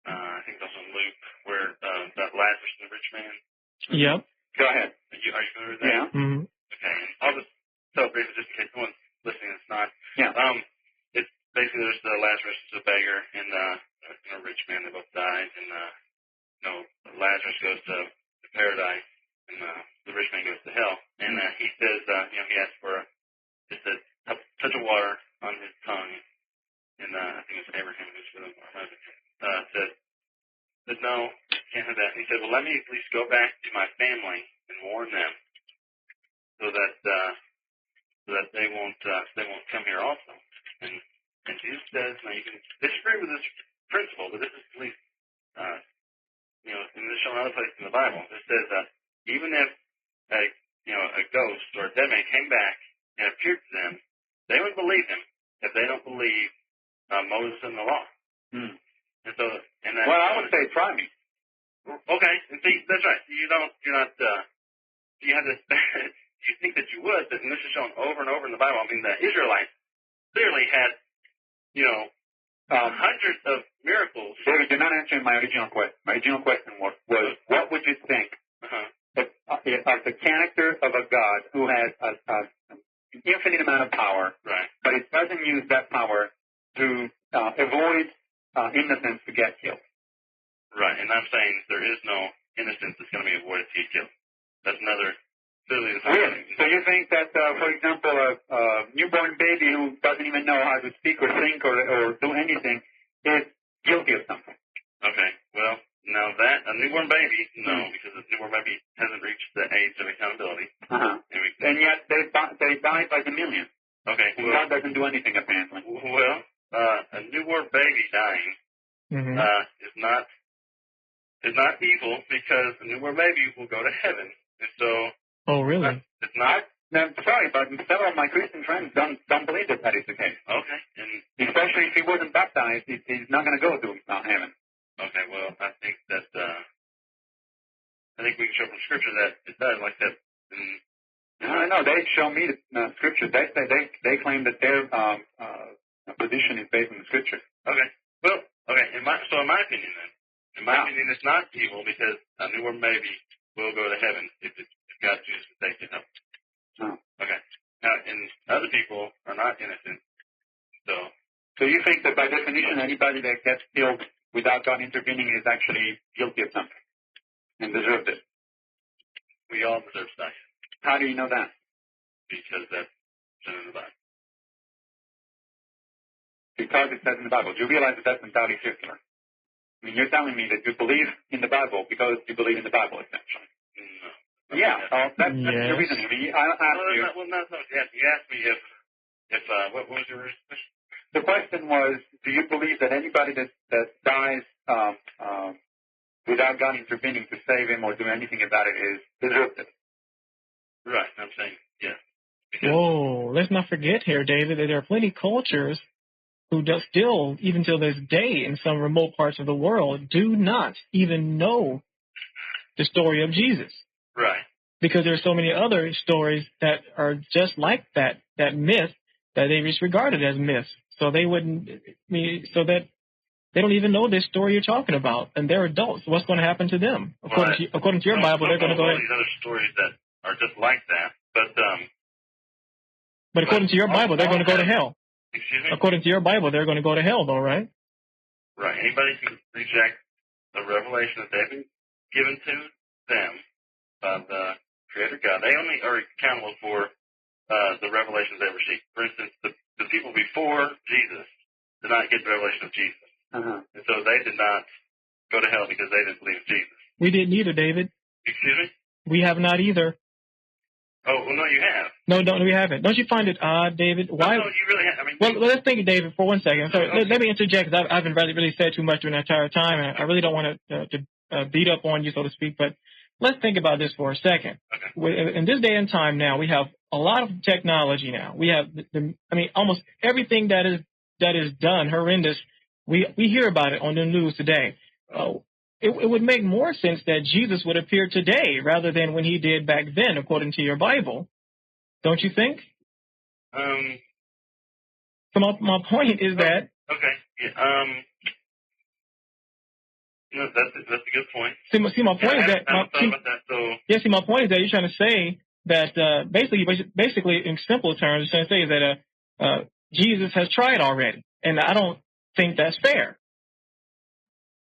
I think it's also in Luke where that Lazarus and the rich man? Yep. Go ahead. Are you familiar with that? Yeah. Mm-hmm. Okay. And I'll just tell briefly just in case someone's listening that's not. Yeah. It's basically there's Lazarus is a beggar and a rich man. They both died, and Lazarus goes to paradise, and the rich man goes to hell. And he says, he asks for just a touch of water on his tongue, and I think it's Abraham who's with him, or said, no, can't have that. And he said, well, let me at least go back to my family and warn them, so that they won't come here also. And Jesus says, now you can disagree with this principle, but this is at least and this is shown other places in the Bible. It says even if a ghost or a dead man came back and appeared to them, they would believe him if they don't believe Moses and the law. And so, well, I would say try me. Okay, and see, that's right. You have this. You think that you would, but this is shown over and over in the Bible. I mean, the Israelites clearly had, hundreds of miracles. David, you're not answering my original question. My original question was what would you think of the character of a God who has an infinite amount of power, right, but it doesn't use that power to avoid innocence to get killed? Right, and I'm saying there is no innocence that's going to be avoided to get killed. That's another. Really? So you think that, for example, a newborn baby who doesn't even know how to speak or think or do anything is guilty of something? Okay. Well, now that a newborn baby, no, because a newborn baby hasn't reached the age of accountability. And yet they die by the millions. Okay. And God doesn't do anything apparently. Well, a newborn baby dying is not evil, because a newborn baby will go to heaven, and so. Oh, really? It's not. I'm sorry, but several of my Christian friends don't believe that is the case. Okay. And especially if he wasn't baptized, he's not going to go to heaven. Okay. Well, I think we can show from Scripture that it does, like that. No, they show me the Scripture. They claim that their position is based on the Scripture. Okay. Well, okay. In my opinion, it's not evil, because a newborn baby will go to heaven if God chooses to take it up. Oh. Okay. Now, and other people are not innocent. So you think that by definition, anybody that gets killed without God intervening is actually guilty of something and deserves it? We all deserve to die. How do you know that? Because that's in the Bible. Because it says in the Bible. Do you realize that that's entirely circular? I mean, you're telling me that you believe in the Bible because you believe in the Bible, essentially. No. Yeah, that's the reason. I mean, I asked you. Well, not so much. You asked me if what was your question? The question was, do you believe that anybody that dies without God intervening to save him or do anything about it is deserved it? Right. I'm saying yes. Whoa, let's not forget here, David, that there are plenty of cultures who does still, even till this day, in some remote parts of the world, do not even know the story of Jesus. Right. Because there's so many other stories that are just like that myth, that they just regard it as myth. So they wouldn't, so that they don't even know this story you're talking about, and they're adults. What's going to happen to them? According to your Bible, they're going to go. All these other stories that are just like that, but according to your Bible, they're going to go to hell. Excuse me? According to your Bible, they're going to go to hell, though, right? Right. Anybody can reject the revelation that they've been given to them by the Creator God. They only are accountable for the revelations they received. For instance, the people before Jesus did not get the revelation of Jesus. Uh-huh. And so they did not go to hell because they didn't believe in Jesus. We didn't either, David. Excuse me? We have not either. Oh, well, no, you have. No, we haven't. Don't you find it odd, David? Why? No, you really have. I mean, well, let's think, David, for 1 second. So okay. let me interject, because I've been really said too much during the entire time, and I really don't want to beat up on you, so to speak. But let's think about this for a second. Okay. In this day and time now, we have a lot of technology now. We have, almost everything that is done, horrendous, we hear about it on the news today. It would make more sense that Jesus would appear today rather than when he did back then, according to your Bible. Don't you think? So my point is that. Okay. Yeah, that's a good point. See, my point is that. I haven't thought about that, so. Yeah, see, my point is that you're trying to say that basically, in simple terms, you're trying to say is that Jesus has tried already, and I don't think that's fair.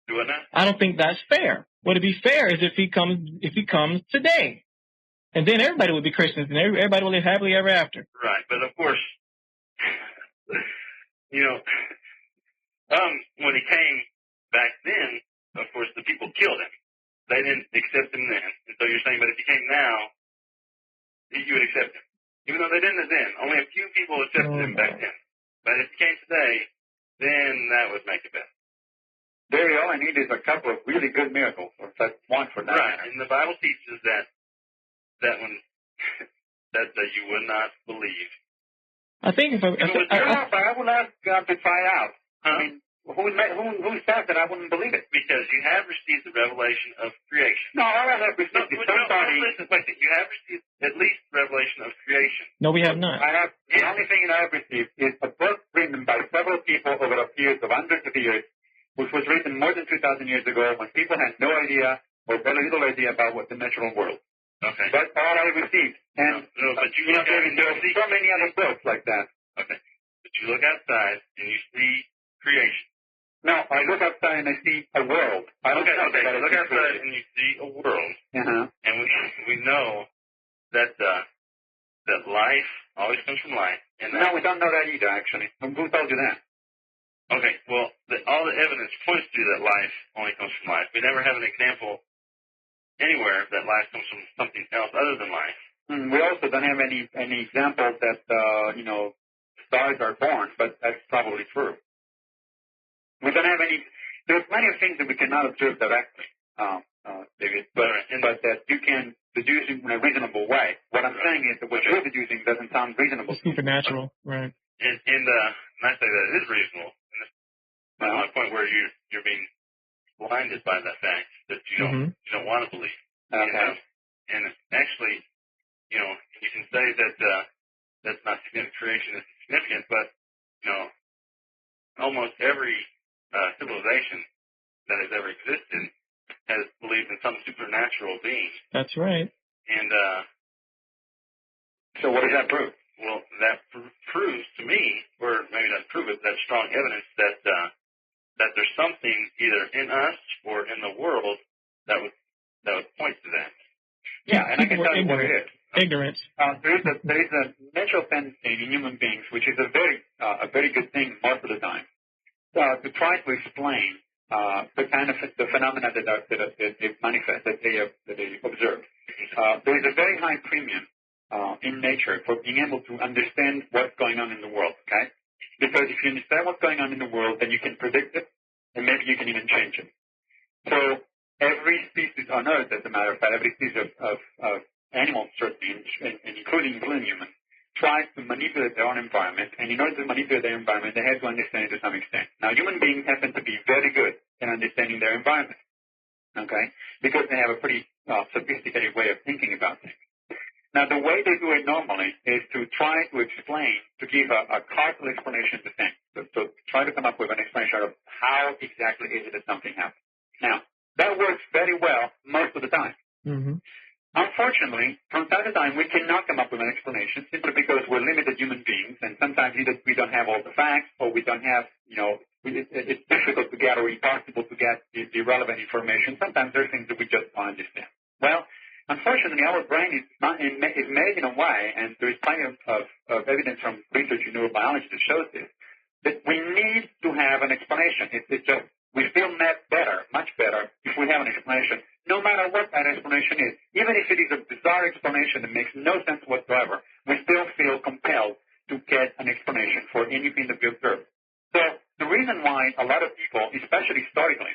Do what now? I don't think that's fair. What would be fair is if he comes today, and then everybody would be Christians, and everybody would live happily ever after. Right, but of course, when he came back then, of course, the people killed him. They didn't accept him then, and so you're saying, but if he came now, you would accept him, even though they didn't then. Only a few people accepted him back then. But if he came today, then that would make it better. Barry, all I need is a couple of really good miracles, or one for that. Right, and the Bible teaches that when that you would not believe. I think if I would ask God to try out. Huh? I mean, who says that I wouldn't believe it? Because you have received the revelation of creation. No, all I have received is somebody. Listen, you have received at least the revelation of creation. No, we have not. The only thing that I have received is a book written by several people over a period of hundreds of years, which was written more than 2,000 years ago when people had no idea or very little idea about what the natural world. Okay. That's all I received. And but you look there are so many other books like that. Okay. But you look outside and you see creation. No, I look outside and I see a world. Okay. Look outside and you see a world. Uh-huh. And we know that that life always comes from life. And no, we don't know that either, actually. Who told you that? Okay, well, all the evidence points to that life only comes from life. We never have an example anywhere that life comes from something else other than life. We also don't have any examples that, stars are born, but that's probably true. We don't have any, there's plenty of things that we cannot observe directly, David, but that you can deduce in a reasonable way. What I'm saying is that what you're deducing doesn't sound reasonable. It's supernatural, right. And I say that it is reasonable. To the point where you're being blinded by the fact that you don't want to believe. Okay. And actually, you can say that that's not significant. Creation is significant, but almost every civilization that has ever existed has believed in some supernatural being. That's right. And so what does that prove? Well, that proves to me, or maybe not prove it, that's strong evidence that there's something either in us or in the world that would point to that. Yeah, and I can tell you what it is. Ignorance. There is a natural tendency in human beings, which is a very good thing most of the time, to try to explain the phenomena that they manifest, that they observe. There is a very high premium in nature for being able to understand what's going on in the world, okay? Because if you understand what's going on in the world, then you can predict it, and maybe you can even change it. So every species on Earth, as a matter of fact, every species of animals, certainly, and including humans, try to manipulate their own environment, and in order to manipulate their environment, they have to understand it to some extent. Now, human beings happen to be very good in understanding their environment, okay, because they have a pretty sophisticated way of thinking about things. Now, the way they do it normally is to try to explain, to give a causal explanation to things. So try to come up with an explanation of how exactly is it that something happens. Now, that works very well most of the time. Mm-hmm. Unfortunately, from time to time, we cannot come up with an explanation simply because we're limited human beings, and sometimes either we don't have all the facts, or we don't have, it's difficult to get or impossible to get the relevant information. Sometimes there are things that we just don't understand. Well, unfortunately, our brain is made in a way, and there is plenty of evidence from research in neurobiology that shows this, that we need to have an explanation. It's just, we feel much better, if we have an explanation, no matter what that explanation is. Even if it is a bizarre explanation that makes no sense whatsoever, we still feel compelled to get an explanation for anything that we observe. So the reason why a lot of people, especially historically,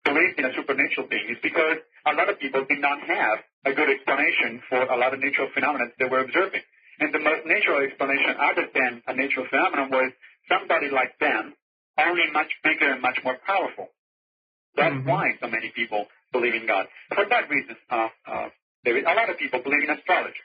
believed in a supernatural being is because a lot of people did not have a good explanation for a lot of natural phenomena that they were observing. And the most natural explanation other than a natural phenomenon was somebody like them, only much bigger and much more powerful. That's why so many people believe in God. For that reason, David, a lot of people believe in astrology.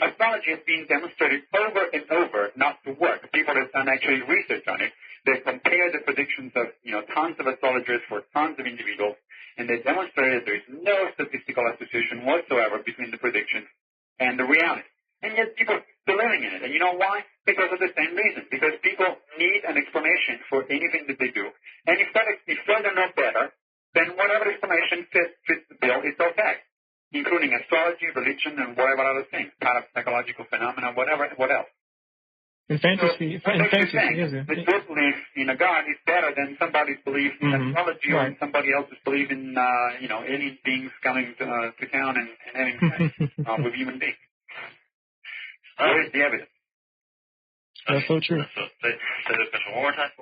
Astrology has been demonstrated over and over not to work. People have done actually research on it. They compared the predictions of tons of astrologers for tons of individuals, and they demonstrated there is no statistical association whatsoever between the predictions and the reality. And yet people are believing in it. And you know why? Because of the same reason. Because people need an explanation for anything that they do. And if they don't know better, then whatever explanation fits the bill is okay, including astrology, religion, and whatever other things, parapsychological phenomena, what else. In fantasy, is it? The good belief in a God is better than somebody's belief in astrology or somebody else's belief in, alien beings coming to town and having sex with human beings. Where is the evidence? That's so true. So say the question one more time.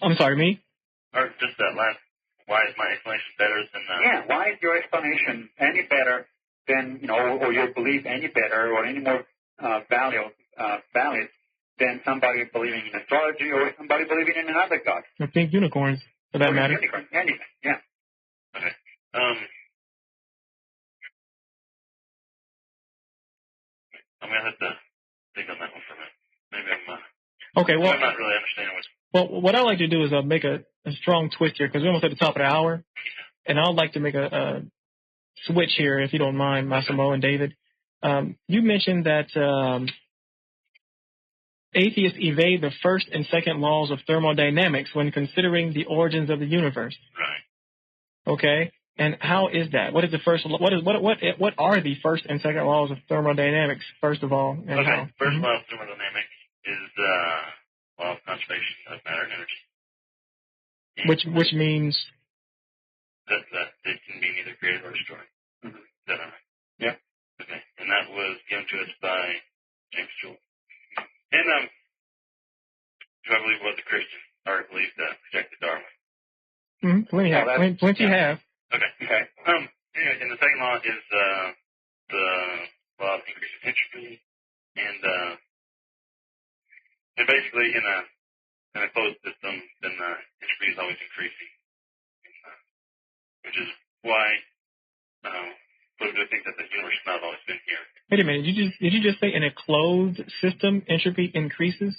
I'm sorry, me? Or just that last, why is my explanation better than... why is your explanation any better than, or your belief any better or any more valid than somebody believing in astrology or somebody believing in another god? I think unicorns, for that matter. Unicorns, anything, yeah. Okay. I'm going to have to think on that one for a minute. Maybe I'm not really understanding what... Well, what I like to do is make a strong twist here, because we're almost at the top of the hour, and I'd like to make a switch here, if you don't mind, Massimo and David. You mentioned that atheists evade the first and second laws of thermodynamics when considering the origins of the universe. Right. Okay, and how is that? What is the first? What are the first and second laws of thermodynamics? First of all, and how? First law of thermodynamics is law of conservation of matter and energy. And which means that it can be neither created or destroyed. Is that all right? Yeah. Okay. And that was given to us by James Joule. And do I believe was a Christian or believe that rejected Darwin? Plenty have. Okay. Anyway, and the second law is the law of increase of entropy, and basically in a closed system, then the entropy is always increasing, which is why we think that the universe has not always been here. Wait a minute, did you just say in a closed system entropy increases?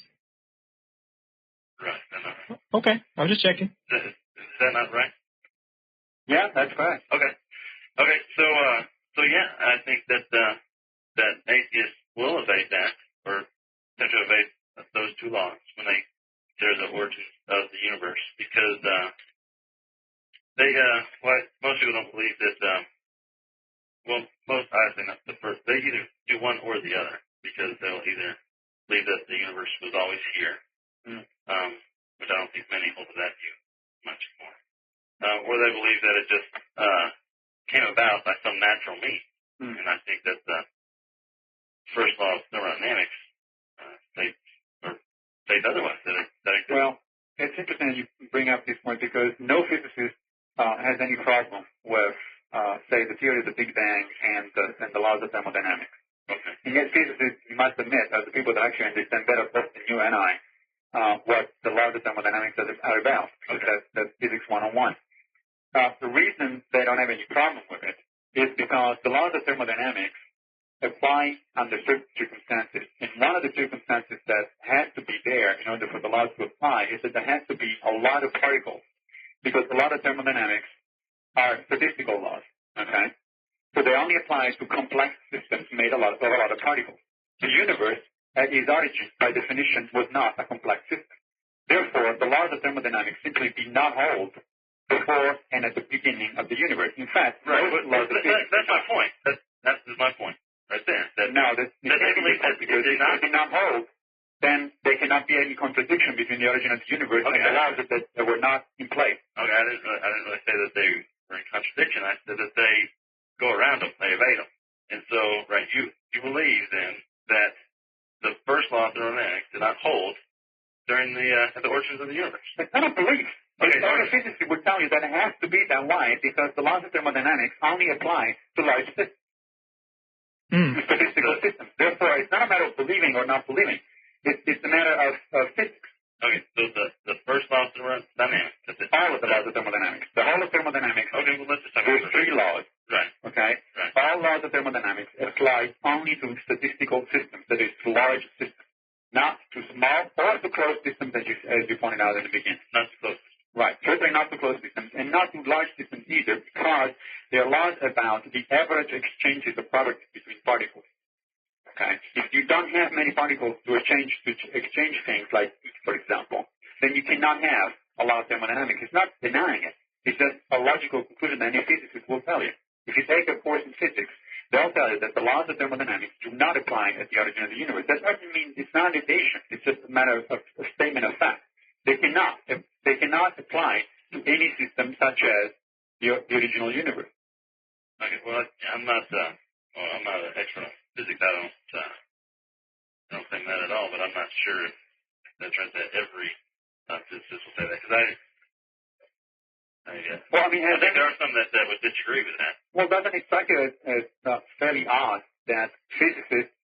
Right. That's not right. Okay, I was just checking. Is that not right? Yeah, that's correct. Okay. So yeah, I think that that atheists will evade that, or tend to evade those two laws when they consider the origins of the universe, because most people don't believe that. They either do one or the other, because they'll either believe that the universe was always here, which I don't think many hold to that view much more. Or they believe that it just came about by some natural means. And I think that the first law of thermodynamics states otherwise. Well, it's interesting that you bring up this point, because no physicist has any problem with, say, the theory of the Big Bang and the laws of thermodynamics. Okay. And yet physicists, you must admit, are the people that actually understand better, both than you and I, what the laws of thermodynamics are about. Okay. That's physics 101. The reason they don't have any problem with it is because the laws of thermodynamics apply under certain circumstances. And one of the circumstances that has to be there in order for the laws to apply is that there has to be a lot of particles, because the laws of thermodynamics are statistical laws. Okay? So they only apply to complex systems made of a lot of particles. The universe, at its origin, by definition, was not a complex system. Therefore, the laws of thermodynamics simply did not hold before and at the beginning of the universe. In fact, right. That's my point. That's my point right there. Because if they did not hold, then there cannot be any contradiction between the origin of the universe and the laws that were not in place. Okay, I didn't really say that they were in contradiction. I said that they go around them, they evade them. And so, right, you believe then that the first law of thermodynamics did not hold during at the origins of the universe. It's not a belief. Okay, physicists would tell you that it has to be that way because the laws of thermodynamics only apply to large systems, to statistical systems. Therefore, it's not a matter of believing or not believing. It's a matter of physics. Okay, so the first law of thermodynamics. All of the laws of thermodynamics. The whole of thermodynamics. Okay, well, let's just talk about three laws. Right. Okay? Right. All laws of thermodynamics apply only to statistical systems, that is, to large systems, not to small or to closed systems, as you pointed out in the beginning. Not to closed systems. Right. Certainly not to closed systems, and not to large systems either, because they are laws about the average exchanges of products between particles. Okay? If you don't have many particles to exchange things, like heat, for example, then you cannot have a law of thermodynamics. It's not denying it. It's just a logical conclusion that any physicist will tell you. If you take a course in physics, they'll tell you that the laws of thermodynamics do not apply at the origin of the universe. That doesn't mean it's not a negation. It's just a matter of a statement of fact. They cannot apply to any system such as the original universe. Okay. Well, I'm not an expert on physics. I don't think that at all. But I'm not sure if that's right. That every physicist will say that, because I think there are some that would disagree with that. Well, doesn't it strike you as fairly odd that physicists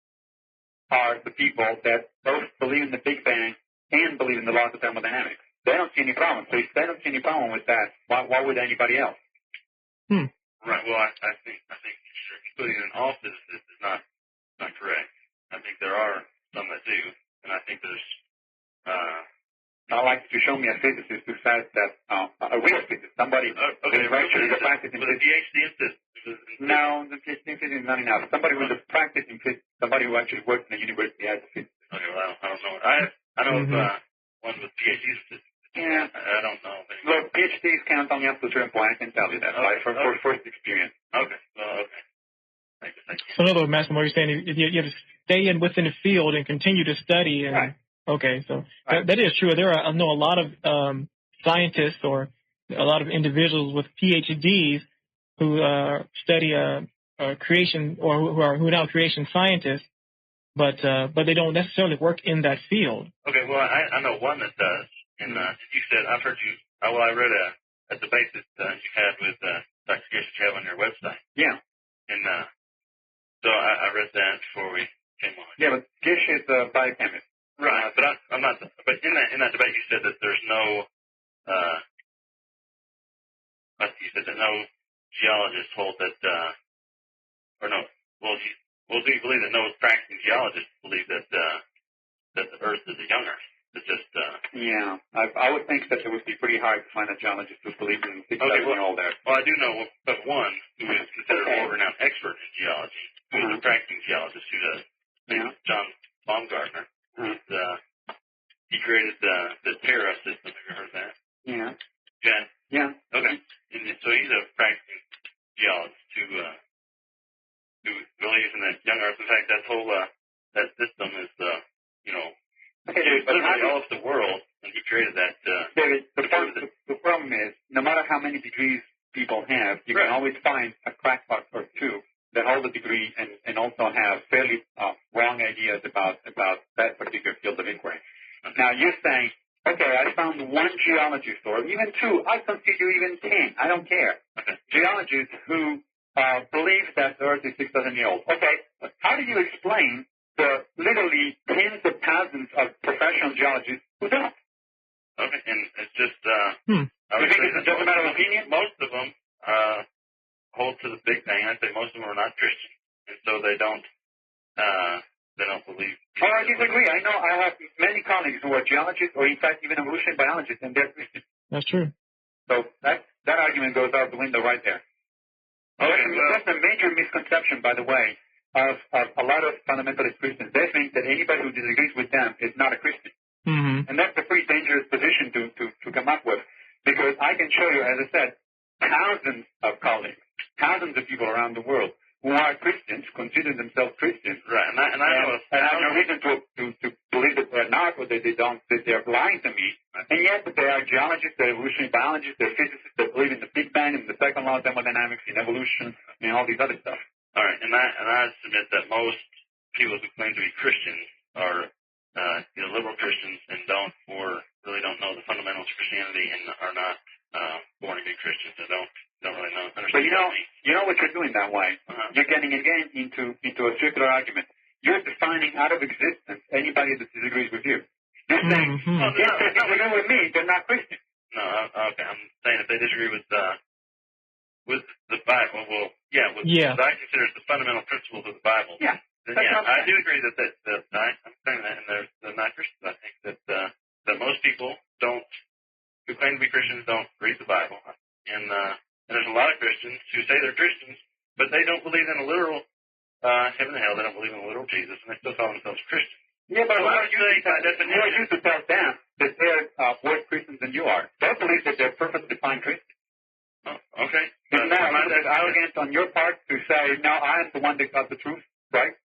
are the people that both believe in the Big Bang and believe in the laws of thermodynamics? They don't see any problem. So if they don't see any problem with that, why would anybody else? Right. Well, I think including in all physicists is not correct. I think there are some that do, and I think there's. I'd like to show me a physicist who says that a real physicist, somebody who is actually practicing with a PhD in physics. No, the PhD in physics is not enough. Somebody who is practicing physics, somebody who actually works in a university as a physicist. Okay, well, I don't know. I know of one with PhDs in physics. Yeah. I don't know. Look, PhDs count only up to a certain point. I can tell you that, right? For first experience. Okay. Well, okay. Thank you. So in other words, Massimo, you're saying you have to stay within the field and continue to study. And, right. Okay, so that is true. I know a lot of scientists or a lot of individuals with PhDs who study creation, or who are now creation scientists, but they don't necessarily work in that field. Okay, well, I know one that does. And you said, I've heard you, I read a debate that you had with Dr. Gish that you have on your website. Yeah. And so I read that before we came on. Yeah, but Gish is a biochemist. Right, but I'm not. But in that debate, you said that there's no. You said that no geologists hold that, or no. Well, do you believe that no practicing geologists believe that the Earth is a young Earth? It's just. Yeah, I would think that it would be pretty hard to find a geologist who believes in 6,000-year-old Earth. Well, I do know but one who is considered a world-renowned expert in geology, who is a practicing geologist who does. Yeah. John Baumgartner. He created the Terra system. Have you heard of that? Yeah. Jen? Yeah. Okay. And so he's a practicing geologist who believes in that young Earth. In fact, that whole that system is literally all over the world, and he created that. David, the problem is, no matter how many degrees people have, you can always find a crackpot or two that hold a degree and also have fairly wrong ideas about that particular field of inquiry. Now, you're saying, okay, I found one geologist, or even two. I consider even 10. I don't care. Geologists who believe that the Earth is 6,000 years old. Okay, how do you explain the literally tens of thousands of professional geologists who don't? Okay, and it's just, You think it's just a matter of opinion? Most of them hold to the Big Bang. I'd say most of them are not Christian, and so they don't believe. Oh, I disagree. I know I have many colleagues who are geologists, or in fact even evolutionary biologists, and they're Christian. That's true. So that argument goes out the window right there. Okay, that's a major misconception, by the way, of a lot of fundamentalist Christians. They think that anybody who disagrees with them is not a Christian. Mm-hmm. And that's a pretty dangerous position to come up with, because I can show you, as I said, thousands of colleagues, thousands of people around the world who are Christians, consider themselves Christians, right? And I have no reason to believe that they're not, or that that they're lying to me. And yet, they are geologists, they're evolutionary biologists, they're physicists, they believe in the Big Bang, in the second law of thermodynamics, in evolution, and all these other stuff. All right, and I submit that most people who claim to be Christians are liberal Christians and really don't know the fundamentals of Christianity and are not born again Christians and don't really understand. But you know what you're doing that way. You're getting again into a circular argument. You're defining out of existence anybody that disagrees with you. You're saying, if they disagree with me, they're not Christian. No, okay. I'm saying if they disagree with the Bible, what I consider the fundamental principles of the Bible. Yeah. Then I do agree that I'm saying that, and they're not Christians. I think that most people who claim to be Christians don't read the Bible, and there's a lot of Christians who say they're Christians, but they don't believe in a literal heaven and hell. They don't believe in a literal Jesus, and they still call themselves Christians. Yeah, but who are you to tell them that they're worse Christians than you are? They believe that they're perfectly fine Christians. Oh, okay. Isn't that a little bit arrogant on your part to say, no, I am the one that got the truth, right?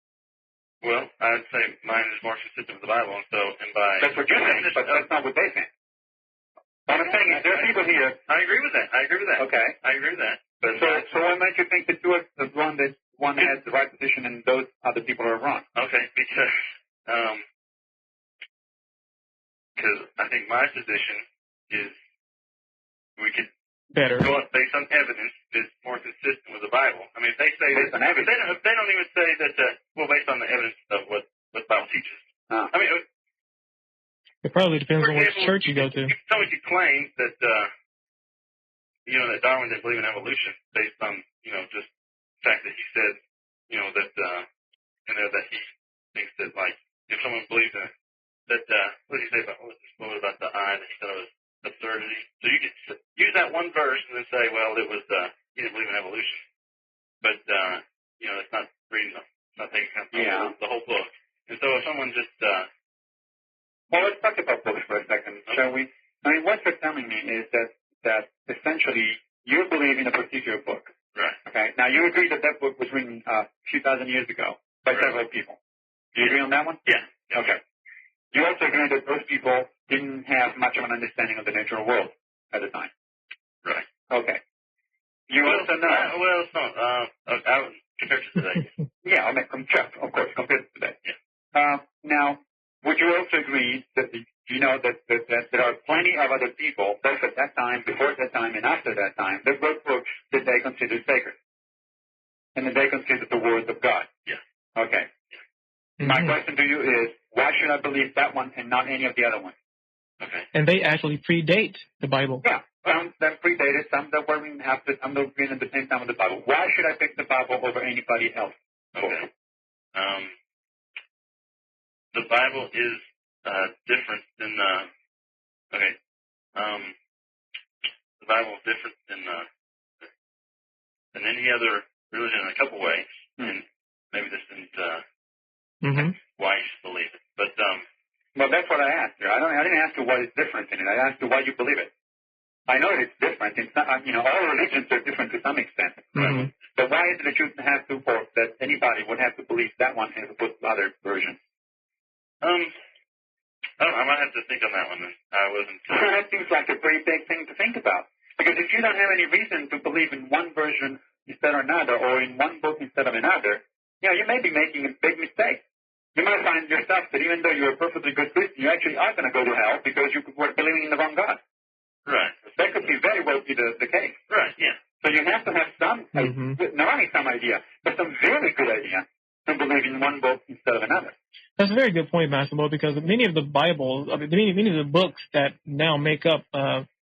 Well, I'd say mine is more consistent with the Bible, and by... That's what you're saying, but that's not what they think. What I'm saying is there are people here... I agree with that. Okay. I agree with that. But so what makes you think that you are the one that has the right position and those other people are wrong? Okay, because I think my position is we could better go up based on evidence is more consistent with the Bible. I mean, if they say based on evidence, if they don't even say that, based on the evidence of what the Bible teaches. I mean, it probably depends on which church you go to. Someone could claim that that Darwin didn't believe in evolution based on just the fact that he said that he thinks that, like, if someone believes that what did he say about the eye, that he thought it was absurdity. So you could use that one verse and then say, well, it was he didn't believe in evolution, but it's not reading them, it's not taking the whole book. And so if someone just well, let's talk about books for a second, shall we? I mean, what you're telling me is that essentially you believe in a particular book. Right. Okay. Now you agree that book was written a few thousand years ago by several people. Do you agree on that one? Yeah. Okay. You also agree that those people didn't have much of an understanding of the natural world at the time. Right. Okay. You also know. It's not. Compared to today. Yeah, I mean, of course, compared to today. Yeah. Now, would you also agree that that there are plenty of other people, both at that time, before that time, and after that time, that wrote books that they considered sacred, and that they considered the words of God? Yeah. Okay. Mm-hmm. My question to you is, why should I believe that one and not any of the other ones? Okay. And they actually predate the Bible. Yeah. Some that predated, some that were written after, some that were written at the same time of the Bible. Why should I pick the Bible over anybody else? Okay. The Bible is different than the Bible is different than any other religion in a couple ways, and maybe this isn't why you should believe it. But well, that's what I asked you. I didn't ask you what is different in it. I asked you why you believe it. I know that it's different. It's not, all religions are different to some extent. Mm-hmm. But why is it that you have to, or that anybody would have to believe that one as opposed to other versions? I might have to think on that one. Then I wasn't. That seems like a pretty big thing to think about. Because if you don't have any reason to believe in one version instead of another, or in one book instead of another, you may be making a big mistake. You might find yourself that even though you're a perfectly good Christian, you actually are going to go to hell because you were believing in the wrong God. Right. That could be very well be the case. Right, yeah. So you have to have some, not only some idea, but some very good idea to believe in one book instead of another. That's a very good point, Massimo, because many of the Bibles, many of the books that now make up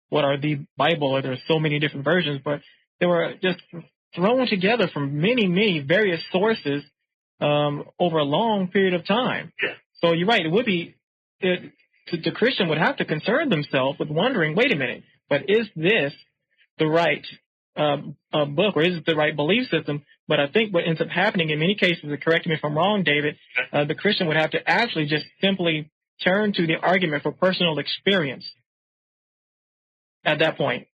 what are the Bible, or there's so many different versions, but they were just thrown together from many various sources over a long period of time. Yeah. So you're right. It would be the Christian would have to concern themselves with wondering, wait a minute, but is this the right book, or is it the right belief system? But I think what ends up happening in many cases, and correct me if I'm wrong, David, the Christian would have to actually just simply turn to the argument for personal experience at that point.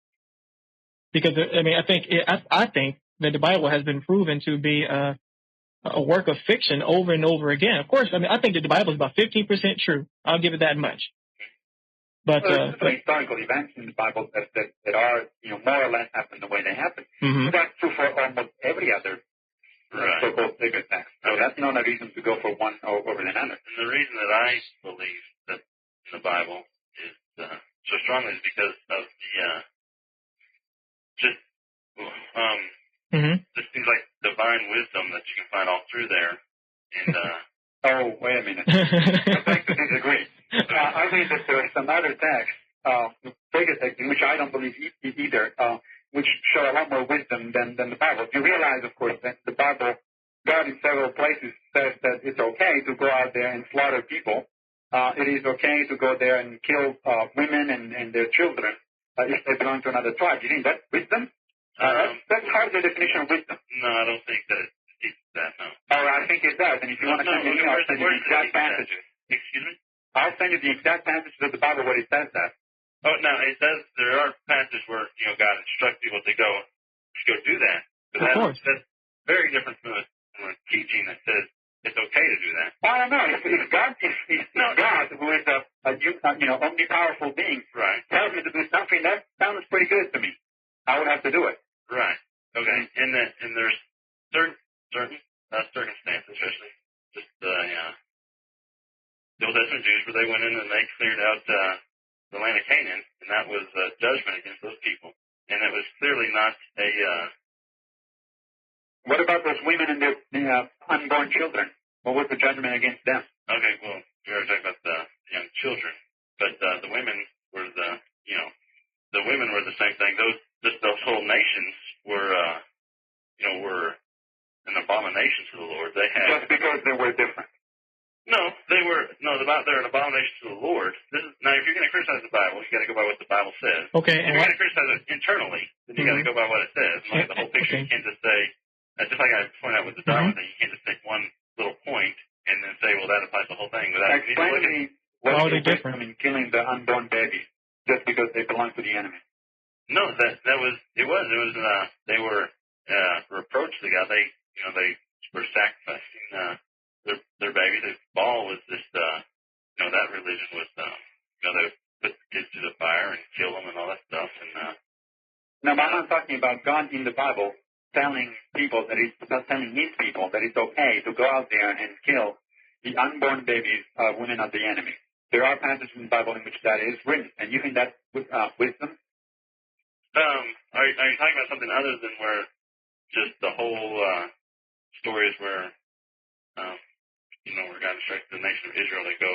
Because, I mean, I think that the Bible has been proven to be a work of fiction over and over again. Of course, I mean, I think that the Bible is about 15% true. I'll give it that much. But historical events in the Bible that are, more or less happen the way they happen. Mm-hmm. That's true for almost every other so-called sacred text. So that's not a reason to go for one over another. And the reason that I believe that the Bible is so strongly is because of the just things like divine wisdom that you can find all through there. And oh, wait a minute. I beg to disagree. I think that there are some other texts, sacred texts, in which I don't believe either, which show a lot more wisdom than the Bible. You realize, of course, that the Bible, God in several places says that it's okay to go out there and slaughter people. It is okay to go there and kill women and their children if they belong to another tribe. You think that's wisdom? That's hardly the definition of wisdom. No, I don't think that it teaches that, no. Oh, I think it does. And if you want to send me, I'll send you the exact passages. Excuse me? I'll send you the exact passages of the Bible where it says that. Oh, no, it says there are passages where, God instructs people to go do that. But of course. That's very different from a teaching that says it's okay to do that. I don't know. If God, who is a omnipowerful being, right, tells me to do something, that sounds pretty good to me. I would have to do it. Right. Okay. And there's certain circumstances, especially just the Old Testament Jews, where they went in and they cleared out the land of Canaan, and that was judgment against those people. And it was clearly not a. What about those women and their unborn children? What was the judgment against them? Okay. Well, we already talked about the young children, but the women were the women were the same thing. Those whole nations were an abomination to the Lord. They had just because they were different. They're an abomination to the Lord. Now, if you're going to criticize the Bible, you got to go by what the Bible says. Okay. If you're going to criticize it internally, then you got to go by what it says. Look at the whole picture. Okay. You can't just say, just like I point out with the Darwin thing, you can't just take one little point and then say, well, that applies to the whole thing. Explain to me what is the wisdom in killing the unborn babies just because they belong to the enemy. No, they were reproach to God. They were sacrificing their babies. Their ball was this, that religion was, they would put the kids to the fire and kill them and all that stuff. And now, I'm not talking about God in the Bible telling his people that it's okay to go out there and kill the unborn babies, women of the enemy. There are passages in the Bible in which that is written, and you think that's wisdom? Are you talking about something other than where just the whole story is where God instructed the nation of Israel to go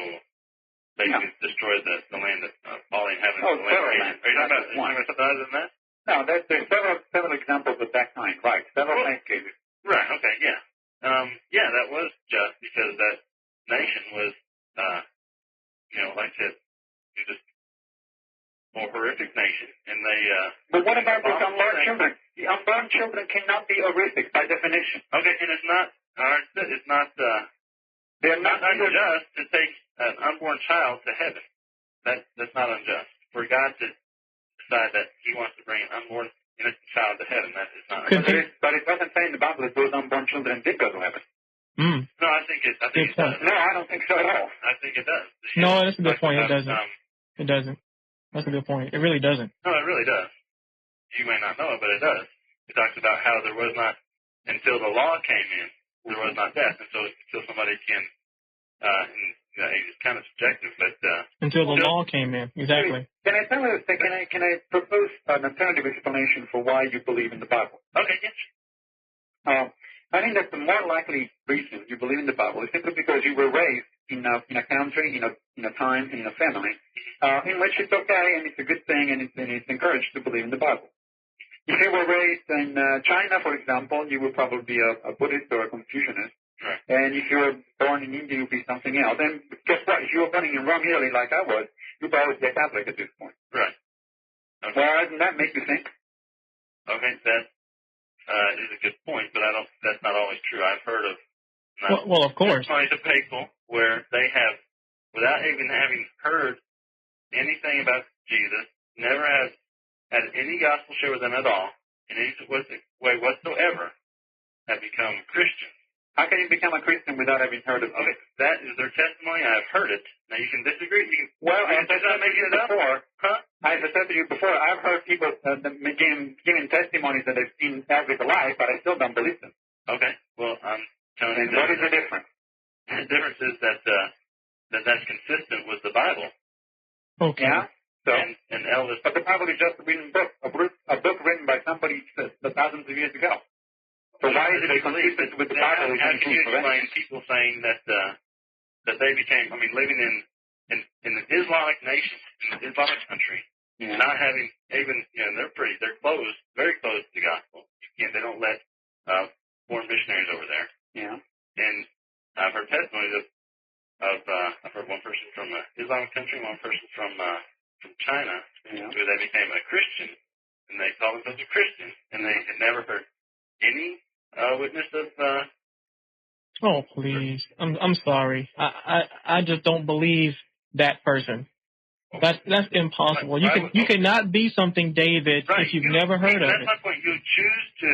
basically destroy the land that falling in heaven? Oh, several lands. Are you talking about something other than that? No, there's several examples of that kind, right? Several cases. Right. Okay. Yeah. That was just because that nation was, like I said, just more horrific nation, and they. But what about the unborn children? The unborn children cannot be horrific by definition. Okay, and it's not. They're not unjust to take an unborn child to heaven. That's not unjust. For God to decide that He wants to bring an unborn innocent child to heaven, that is not. But it doesn't say in the Bible that those unborn children did go to heaven. Mm. No, I think it does. No, I don't think so at all. I think it does. No, that's a good point. It doesn't. It doesn't. That's a good point. It really doesn't. No, it really does. You may not know it, but it does. It talks about how there was not, until the law came in, there was not death. And so until somebody can, it's kind of subjective, but... until the law came in, exactly. Can I propose an alternative explanation for why you believe in the Bible? Okay, yes. I think that the more likely reason you believe in the Bible is simply because you were raised in a country, in a time, in a family, in which it's okay and it's a good thing and it's encouraged to believe in the Bible. If you were raised in China, for example, you would probably be a Buddhist or a Confucianist. Right. And if you were born in India, you would be something else. And guess what? If you were born in Rome, Italy, like I was, you'd probably be a Catholic at this point. Right. Okay. Well, doesn't that make you think? Okay, that is a good point, but that's not always true. I've heard of Well, of course. testimonies of people where they have, without even having heard anything about Jesus, never have had any gospel share with them at all, in any way whatsoever, have become Christians. How can you become a Christian without having heard of Okay, that is their testimony. I've heard it. Now you can disagree. Well, as I said making it up. before, Huh? as I said to you before, I've heard people giving testimonies that they've seen God with life, but I still don't believe them. Okay. Well, I'm telling you. And what is the difference? The difference is that's consistent with the Bible. Okay. Yeah. So, and Elvis. but the Bible is just a written book, a book written by somebody thousands of years ago. So why is it consistent with the Bible? How can you explain people saying that they became? I mean, living in an Islamic nation, in an Islamic country, not having even they're closed, very close to the gospel. They don't let foreign missionaries over there. Yeah. And I've heard testimonies of I've heard one person from an Islamic country, one person from China, where they became a Christian, and they called themselves a Christian, and they had never heard any witness of. Oh, please! I'm sorry. I just don't believe that person. That's impossible. You cannot be something, David, right. if you've never heard of it. That's my point. You choose to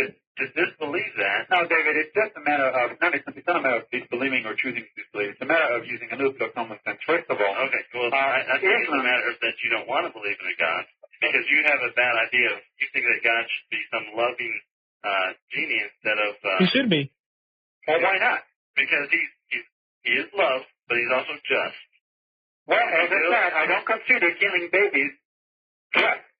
disbelieve that. No, David, it's just a matter of it's not a matter of disbelieving or choosing to disbelieve. It's a matter of using a little bit of common sense. First of all, okay. Well, I think it's a matter of that you don't want to believe in a God because you have a bad idea. You think that God should be some loving genie instead of. He should be. Well, why not? Because he is love, but he's also just. Well, as I said, I don't consider killing babies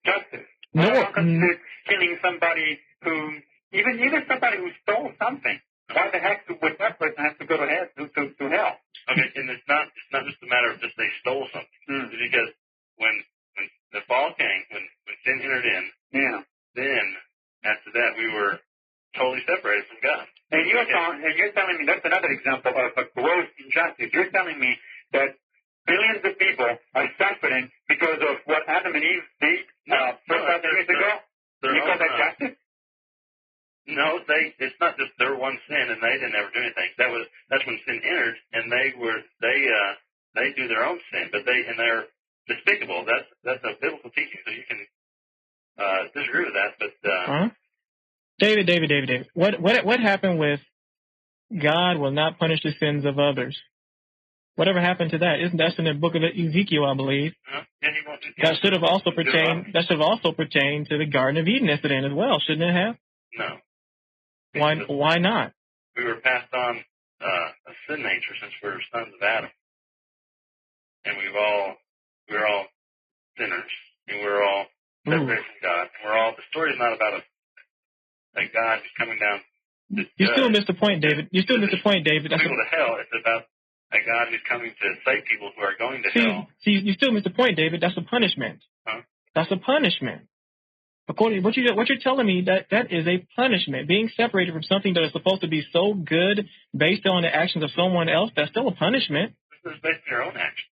justice. No. I don't consider killing somebody who, even somebody who stole something. Why the heck would that person have to go to hell? Okay, and it's not just a matter of just they stole something. It's because when the fall came, when sin entered in, then after that we were totally separated from God. And you're telling me that's another example of a gross injustice. You're telling me that billions of people are suffering because of what Adam and Eve did 4,000 years ago? You call that justice? No, it's not just their one sin and they didn't ever do anything. That's when sin entered and they do their own sin, but they're despicable. That's a biblical teaching, so you can disagree with that, but David. What happened with God will not punish the sins of others? Whatever happened to that? Isn't that in the book of Ezekiel, I believe? He won't do That should have also pertained to the Garden of Eden incident as well, shouldn't it have? No. Why not? We were passed on a sin nature since we were sons of Adam, and we're all sinners, and we're all separated from God. And the story is not about a God who's coming down. You still missed the point, David. People to hell. It's about a God who's coming to save people who are going to hell. See, you still missed the point, David. That's a punishment. Huh? That's a punishment. According to what you're telling me, that is a punishment. Being separated from something that is supposed to be so good based on the actions of someone else, that's still a punishment. This is based on your own actions.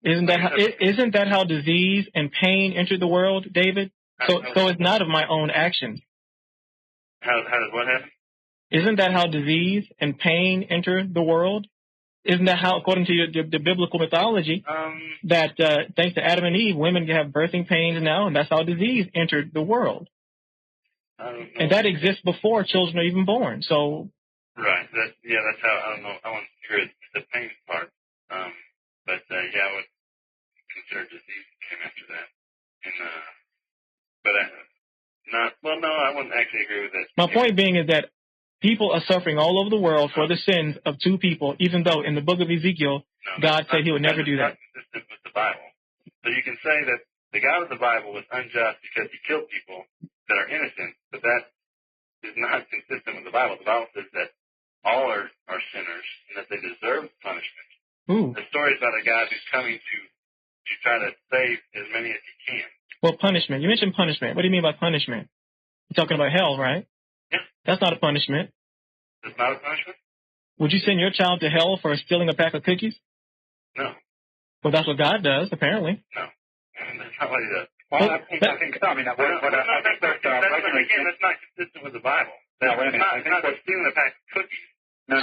Isn't that how disease and pain entered the world, David? So it's not of my own actions. How does what happen? Isn't that how disease and pain enter the world? Isn't that how, according to the biblical mythology, that thanks to Adam and Eve, women have birthing pains now, and that's how disease entered the world? And that exists before children are even born. So right, that's how. I don't know. I want to hear the pain part, but I would consider disease came after that, and no, I wouldn't actually agree with that. My point being is that people are suffering all over the world for the sins of two people, even though in the book of Ezekiel, God said he would never do that. That's not consistent with the Bible. So you can say that the God of the Bible was unjust because he killed people that are innocent, but that is not consistent with the Bible. The Bible says that all are sinners and that they deserve punishment. Ooh. The story is about a guy who's coming to try to save as many as he can. Well, punishment. You mentioned punishment. What do you mean by punishment? You're talking about hell, right? Yeah. That's not a punishment. It's not a punishment? Would you send your child to hell for stealing a pack of cookies? No. Well, that's what God does, apparently. No. That's not what he does. Well, I think so. I mean, that's not consistent with the Bible. No, wait a minute. It's not stealing a pack of cookies. No.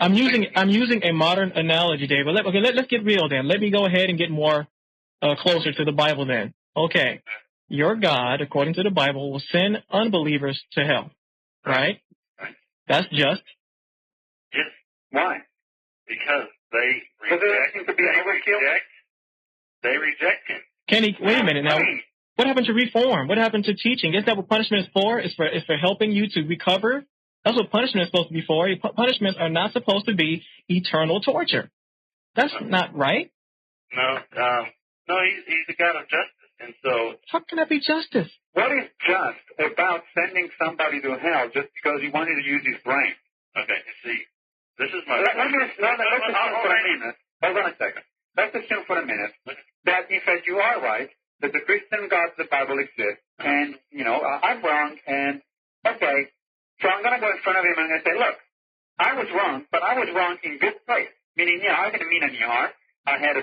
I'm using a modern analogy, David. Let's get real then. Let me go ahead and get more closer to the Bible then. Okay. Your God, according to the Bible, will send unbelievers to hell. Right? Right. That's just. Yes. Why? Because they reject him. Wait a minute now. What happened to reform? What happened to teaching? Isn't that what punishment is for? It's for helping you to recover. That's what punishment is supposed to be for. Punishments are not supposed to be eternal torture. That's not right. No, he's a God of justice, and so how can that be justice? What is just about sending somebody to hell just because he wanted to use his brain? Okay, see, this is my. Let's assume for a minute. Hold on a second. Let's assume for a minute that in fact you are right, that the Christian God of the Bible exists, and I'm wrong, and okay. So I'm going to go in front of him and say, look, I was wrong, but I was wrong in good faith. Meaning, I didn't mean any harm. I had a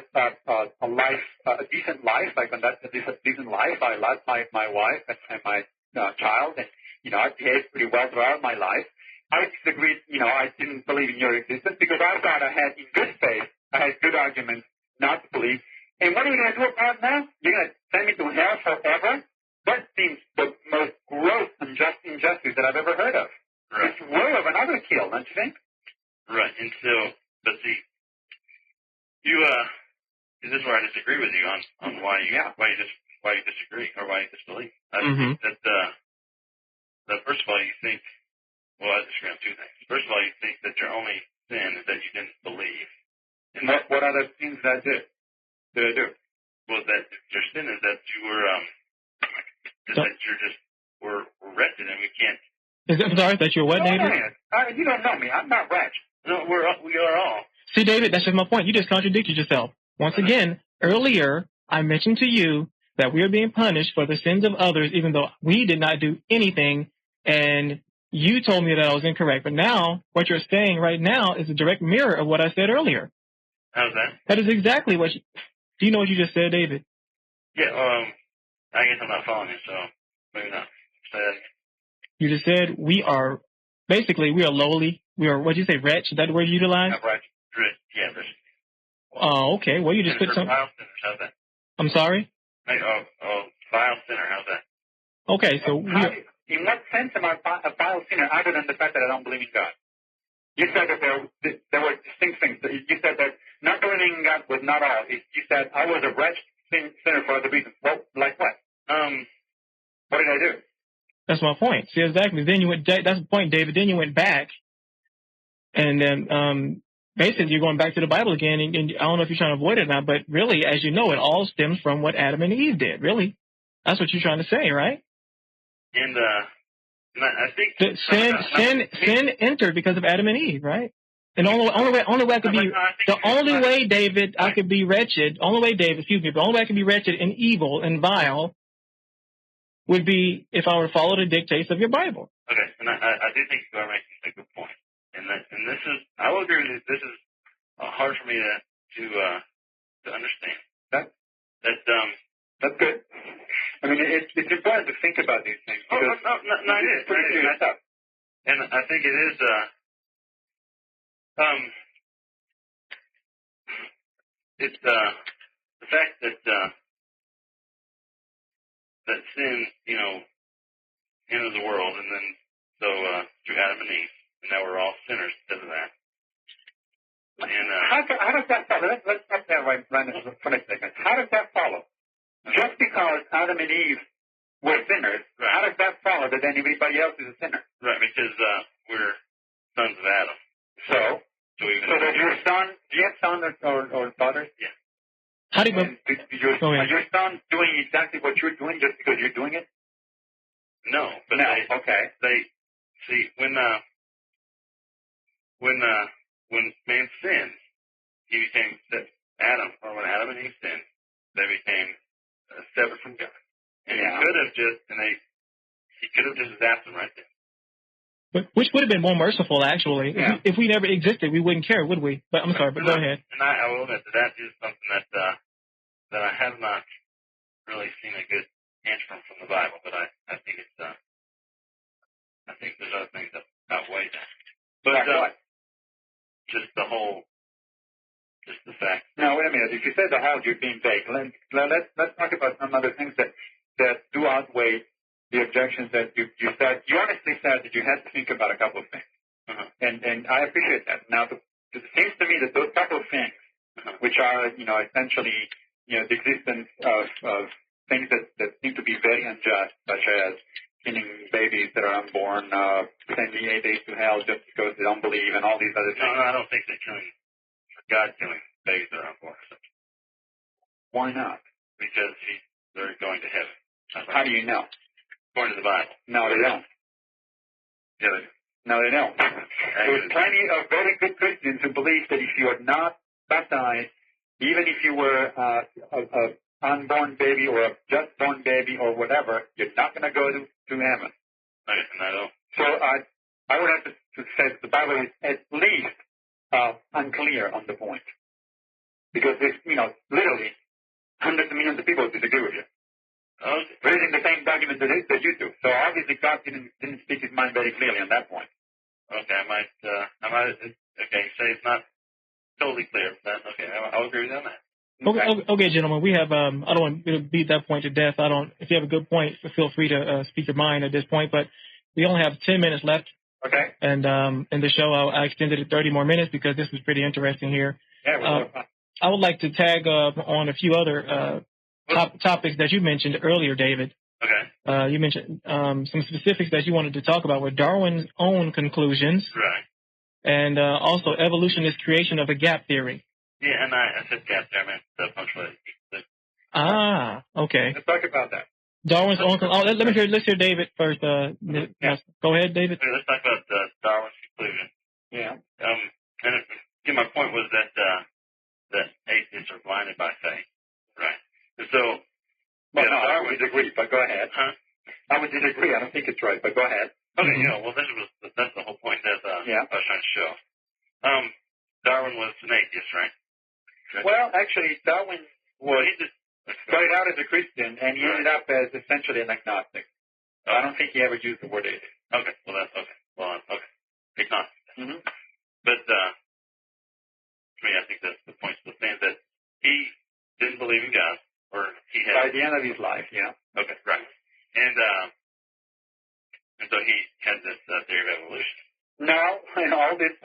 decent life. I conducted a decent life. I loved my wife and my child, and, I behaved pretty well throughout my life. I disagreed, I didn't believe in your existence because I thought I had, in good faith, I had good arguments not to believe. And what are you going to do about that? You're going to send me to hell forever? That seems the most gross injustice that I've ever heard of. Right. It's worthy of another kill, don't you think? Right. And so, but see, this is where I disagree with you on why you disagree or why you disbelieve. I think that first of all, you think, I disagree on two things. First of all, you think that your only sin is that you didn't believe. And what other sins did I do? Well, that your sin is that you were that you're just we're wretched and we can't. Sorry, that you're what, David? You don't know me. I'm not wretched. No, we are all. See, David, that's just my point. You just contradicted yourself. Once again, earlier I mentioned to you that we are being punished for the sins of others, even though we did not do anything, and you told me that I was incorrect. But now, what you're saying right now is a direct mirror of what I said earlier. How's that? That is exactly what. Do you know what you just said, David? Yeah. I guess I'm not following you, so maybe not. Say that again. You just said we are lowly. We are, what did you say, wretch? Is that the word you utilized? Wretch. Yeah, wretch. Oh, okay. Well, you just put some. Vile sinners, how's that? I'm sorry? Vile sinner, how's that? Okay, so. In what sense am I a vile sinner other than the fact that I don't believe in God? You said that there were distinct things. You said that not believing in God was not all. You said I was a wretched sinner for other reasons. Well, like what? What did I do? That's my point. See, exactly. Then you went. That's the point, David. Then you went back, and then basically you're going back to the Bible again. And I don't know if you're trying to avoid it or not, but really, as you know, it all stems from what Adam and Eve did. Really, that's what you're trying to say, right? And I think sin entered because of Adam and Eve, right? And the only way I could be the only way, David, I could be wretched. Only way, David, excuse me, the only way I could be wretched and evil and vile would be if I were to follow the dictates of your Bible. Okay, and I do think you are making a good point, and this is, I will agree with you. This is hard for me to understand. That's good. I mean, it's important to think about these things. No, it is. And I think it is. It's the fact that that sin, entered the world, and then through Adam and Eve, and now we're all sinners because of that. And how does that follow? Let's stop there right for a second. How does that follow? Just because Adam and Eve were sinners, right. How does that follow that then everybody else is a sinner? Right, because we're sons of Adam. So does your son? Do you have sons or daughters? Yeah. How do you? Are your sons doing exactly what you're doing just because you're doing it? No, but okay. See, when man sinned, he became Adam, or when Adam and Eve sinned, they became separate from God. And he could have just zapped them right there. Which would have been more merciful, actually. Yeah. If we never existed, we wouldn't care, would we? But I'm sorry, but go ahead. And I will admit that is something that I have not really seen a good answer from the Bible, but I think it's I think there's other things that outweigh that. But just the fact. Now wait a minute. If you say the whole, you're being vague. Let's talk about some other things that do outweigh the objections that you said. You honestly said that you had to think about a couple of things, and I appreciate that. Now, it seems to me that those couple of things, which are essentially the existence of things that seem to be very unjust, such as killing babies that are unborn, sending 8 days to hell just because they don't believe, and all these other things. No, I don't think they're God killing babies that are unborn or something. Why not? Because they're going to heaven. How do you know? According to the Bible. No, they don't. Yeah, they do. No, they don't. There's plenty of very good Christians who believe that if you are not baptized, even if you were an unborn baby or a just born baby or whatever, you're not going to go to heaven. I don't. So I would have to say that the Bible is at least unclear on the point. Because there's, literally hundreds of millions of people who disagree with you. Reading the same document that you do. So obviously God didn't speak his mind very clearly on that point. Okay, I might, say it's not totally clear. Okay, I'll agree with you on that. Okay, gentlemen, we have, I don't want to beat that point to death. If you have a good point, feel free to speak your mind at this point, but we only have 10 minutes left. Okay. And in the show, I extended it 30 more minutes because this was pretty interesting here. Yeah, I would like to tag on a few other topics that you mentioned earlier, David. Okay. You mentioned some specifics that you wanted to talk about with Darwin's own conclusions. Right. And also evolutionist creation of a gap theory. Yeah, and I said gap there, I meant the punctuality. Okay. Let's talk about that. Darwin's own. Let's hear David first. Go ahead, David. Okay, let's talk about Darwin's conclusion. Yeah. And my point was that atheists are blinded by faith, right? And so, well, no, I would disagree, but go ahead. Huh? I would disagree. I don't think it's right, but go ahead. Okay, well, that's the whole point that I was trying to show. Darwin was an atheist, right? Well, actually, Darwin he just started out as a Christian, and he ended up as essentially an agnostic. I don't think he ever used the word atheist. Okay, well, that's okay. Well, okay. Agnostic. Mm-hmm. But, to me, I think that's the point. The thing that he didn't believe in God, or he had... By the end of his life, yeah. Okay, right. And so he had this theory of evolution. No, hold it.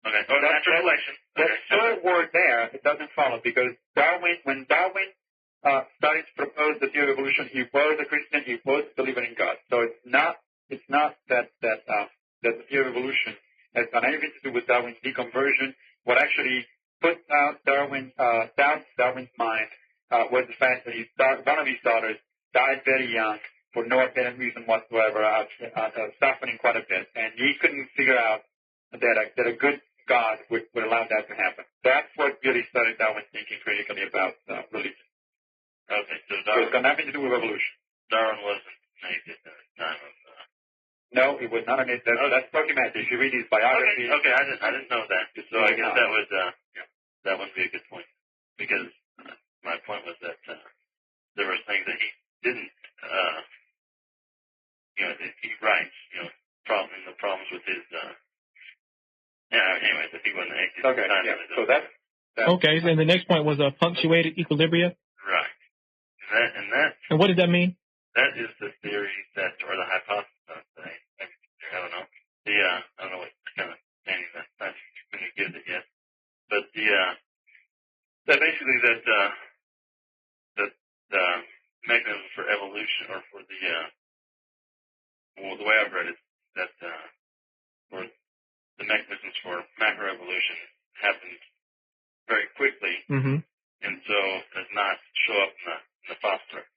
Okay, natural selection. The third word there, it doesn't follow, because when Darwin started to propose the theory of evolution, he was a Christian, he was believing in God. So it's not that the theory of evolution has done anything to do with Darwin's deconversion. What actually put out Darwin's mind was the fact that one of his daughters died very young for no apparent reason whatsoever, suffering quite a bit, and he couldn't figure out that a good God would allow that to happen. That's what really started Darwin thinking critically about religion. Okay, so it's got nothing to do with evolution. Darwin wasn't an atheist at the time of... No, he was not an atheist. That's documented. If you read his biography... Okay, I didn't know that. So I guess that would be a good point. Because my point was that there were things that he didn't... he writes, the problems with his... anyway, that he wasn't an atheist. Okay, so that's... Okay, and the next point was punctuated equilibria. Right. And what does that mean? That is the theory or the hypothesis, I don't know. I don't know what kind of name that's when you give it yet. But that basically that the mechanism for evolution, or for the way I've read it, that for the mechanisms for macroevolution happen very quickly, and so does not show up in the fossil record.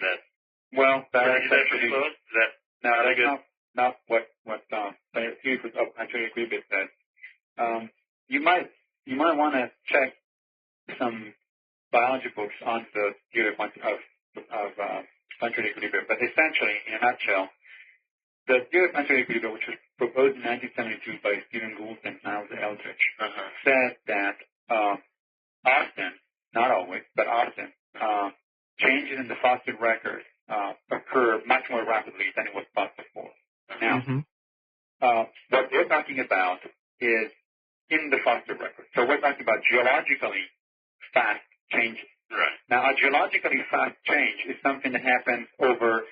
That well, that is that pretty close? No, that's not what scientific group actually agree with that. You might want to check some biology books on the theory of planetary equilibrium. But essentially, in a nutshell, the theory of planetary equilibrium, which was proposed in 1972 by Stephen Gould and Niles Eldredge, said that often, not always, but often, changes in the fossil record occur much more rapidly than it was thought before. Now, what we're talking about is in the fossil record. So we're talking about geologically fast changes. Right. Now, a geologically fast change is something that happens over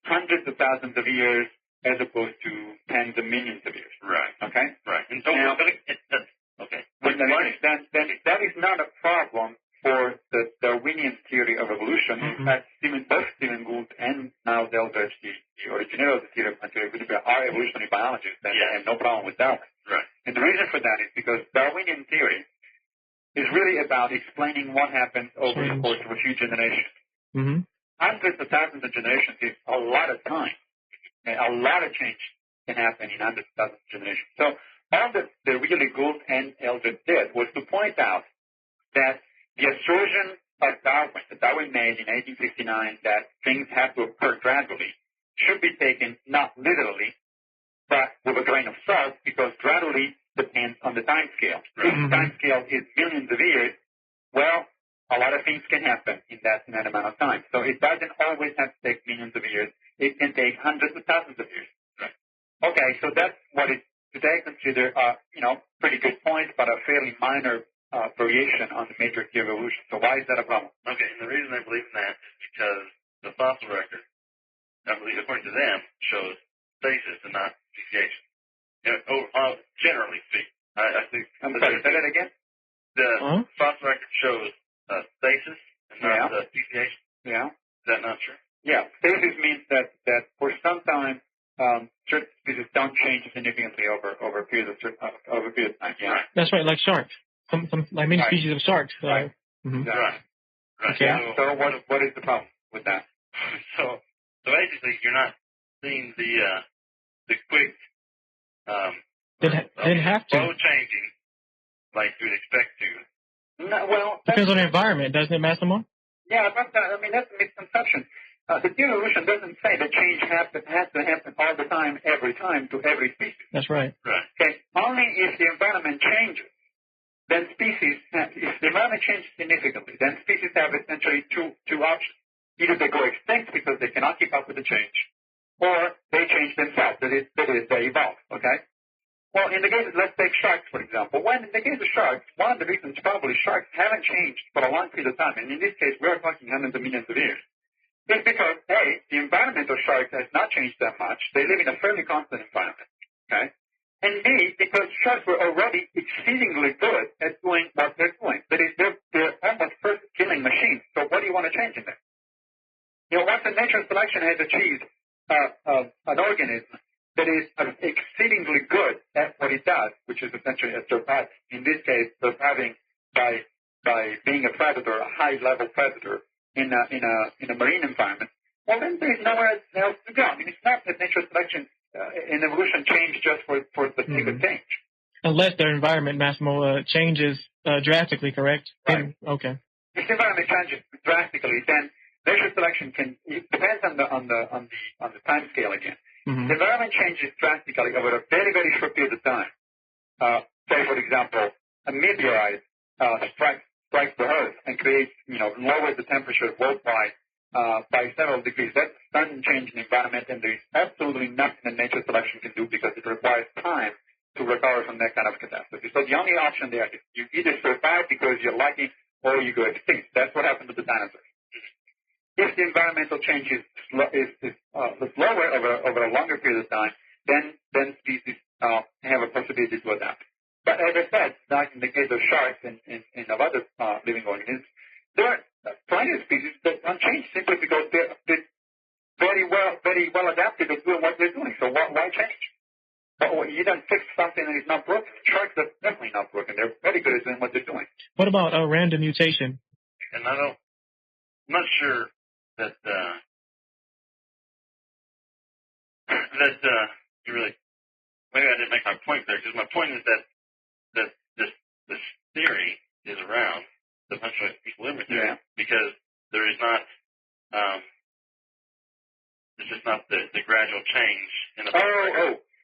hundreds of thousands of years as opposed to tens of millions of years. Right. Okay? Right. And so, now, okay. Then that is not a problem for the Darwinian theory of evolution. In fact, both Stephen Gould and Niles Eldredge, the originator of the theory of planetary equilibrium, are evolutionary biologists, and they have no problem with Darwin. Right. And the reason for that is because Darwinian theory is really about explaining what happens over the course of a few generations. Hundreds of thousands of generations is a lot of time. And a lot of change can happen in hundreds of thousands of generations. So all that really Gould and Eldredge did was to point out that the assertion of Darwin, that Darwin made in 1859, that things have to occur gradually, should be taken not literally, but with a grain of salt, because gradually depends on the time scale. If the time scale is millions of years, well, a lot of things can happen in that amount of time. So it doesn't always have to take millions of years. It can take hundreds of thousands of years. Right. Okay, so that's what is today considered pretty good point, but a fairly minor variation on the major theory of evolution. So why is that a problem? Okay, and the reason I believe in that is because the fossil record, I believe, according to them, shows stasis and not speciation. Generally speaking. I think. I'm sorry, say that again? The fossil record shows stasis and not speciation. Yeah. Is that not true? Yeah. Stasis means that for some time, certain species don't change significantly over a period of time. Yeah. Right. That's right, like sharks. Some like many species of sharks. Right. Exactly. Right. Okay. Yeah. So what is the problem with that? So basically, you're not seeing the quick didn't have to. slow changing like you would expect to. No, well, depends on the environment, doesn't it, Massimo? Yeah, but that's a misconception. The theory of evolution doesn't say that change has to happen all the time, every time, to every species. That's right. Right. Okay. Only if the environment changes, then if the environment changes significantly, then species have essentially two options. Either they go extinct because they cannot keep up with the change, or they change themselves. That is, they evolve. Okay. Well, in the case of, let's take sharks, for example. In the case of sharks, one of the reasons probably sharks haven't changed for a long period of time, and in this case, we're talking hundreds of millions of years, is because, A, the environment of sharks has not changed that much. They live in a fairly constant environment, okay? And B, because sharks were already exceedingly good at doing what they're doing. That is, they're almost first killing machines. So what do you want to change in them? Once a natural selection has achieved an organism that is exceedingly good at what it does, which is essentially a surviving. In this case, surviving by being a predator, a high-level predator in a marine environment. Well, then there's nowhere else to go. I mean, it's not that natural selection and evolution change just for the sake of change. Unless their environment, Massimo, changes drastically, correct? Right. Okay. If the environment changes drastically, then natural selection it depends on the time scale again. The environment changes drastically over a very, very short period of time. Say, for example, a meteorite strikes the Earth and creates, lowers the temperature worldwide by several degrees. That's a sudden change in the environment, and there is absolutely nothing that natural selection can do because it requires time to recover from that kind of catastrophe. So the only option there is you either survive because you're lucky or you go extinct. That's what happened to the dinosaurs. If the environmental change is slower over a longer period of time, then species have a possibility to adapt. But as I said, like in the case of sharks and of other living organisms, there are plenty of species that don't change simply because they're very well adapted at doing what they're doing. So why change? Well, you don't fix something that is not broken. Sharks are definitely not broken. They're very good at doing what they're doing. What about random mutation? And I'm not sure that that you really maybe I didn't make my point there, because my point is that this theory is around, the functional equilibrium theory, because there is not it's just not the gradual change in the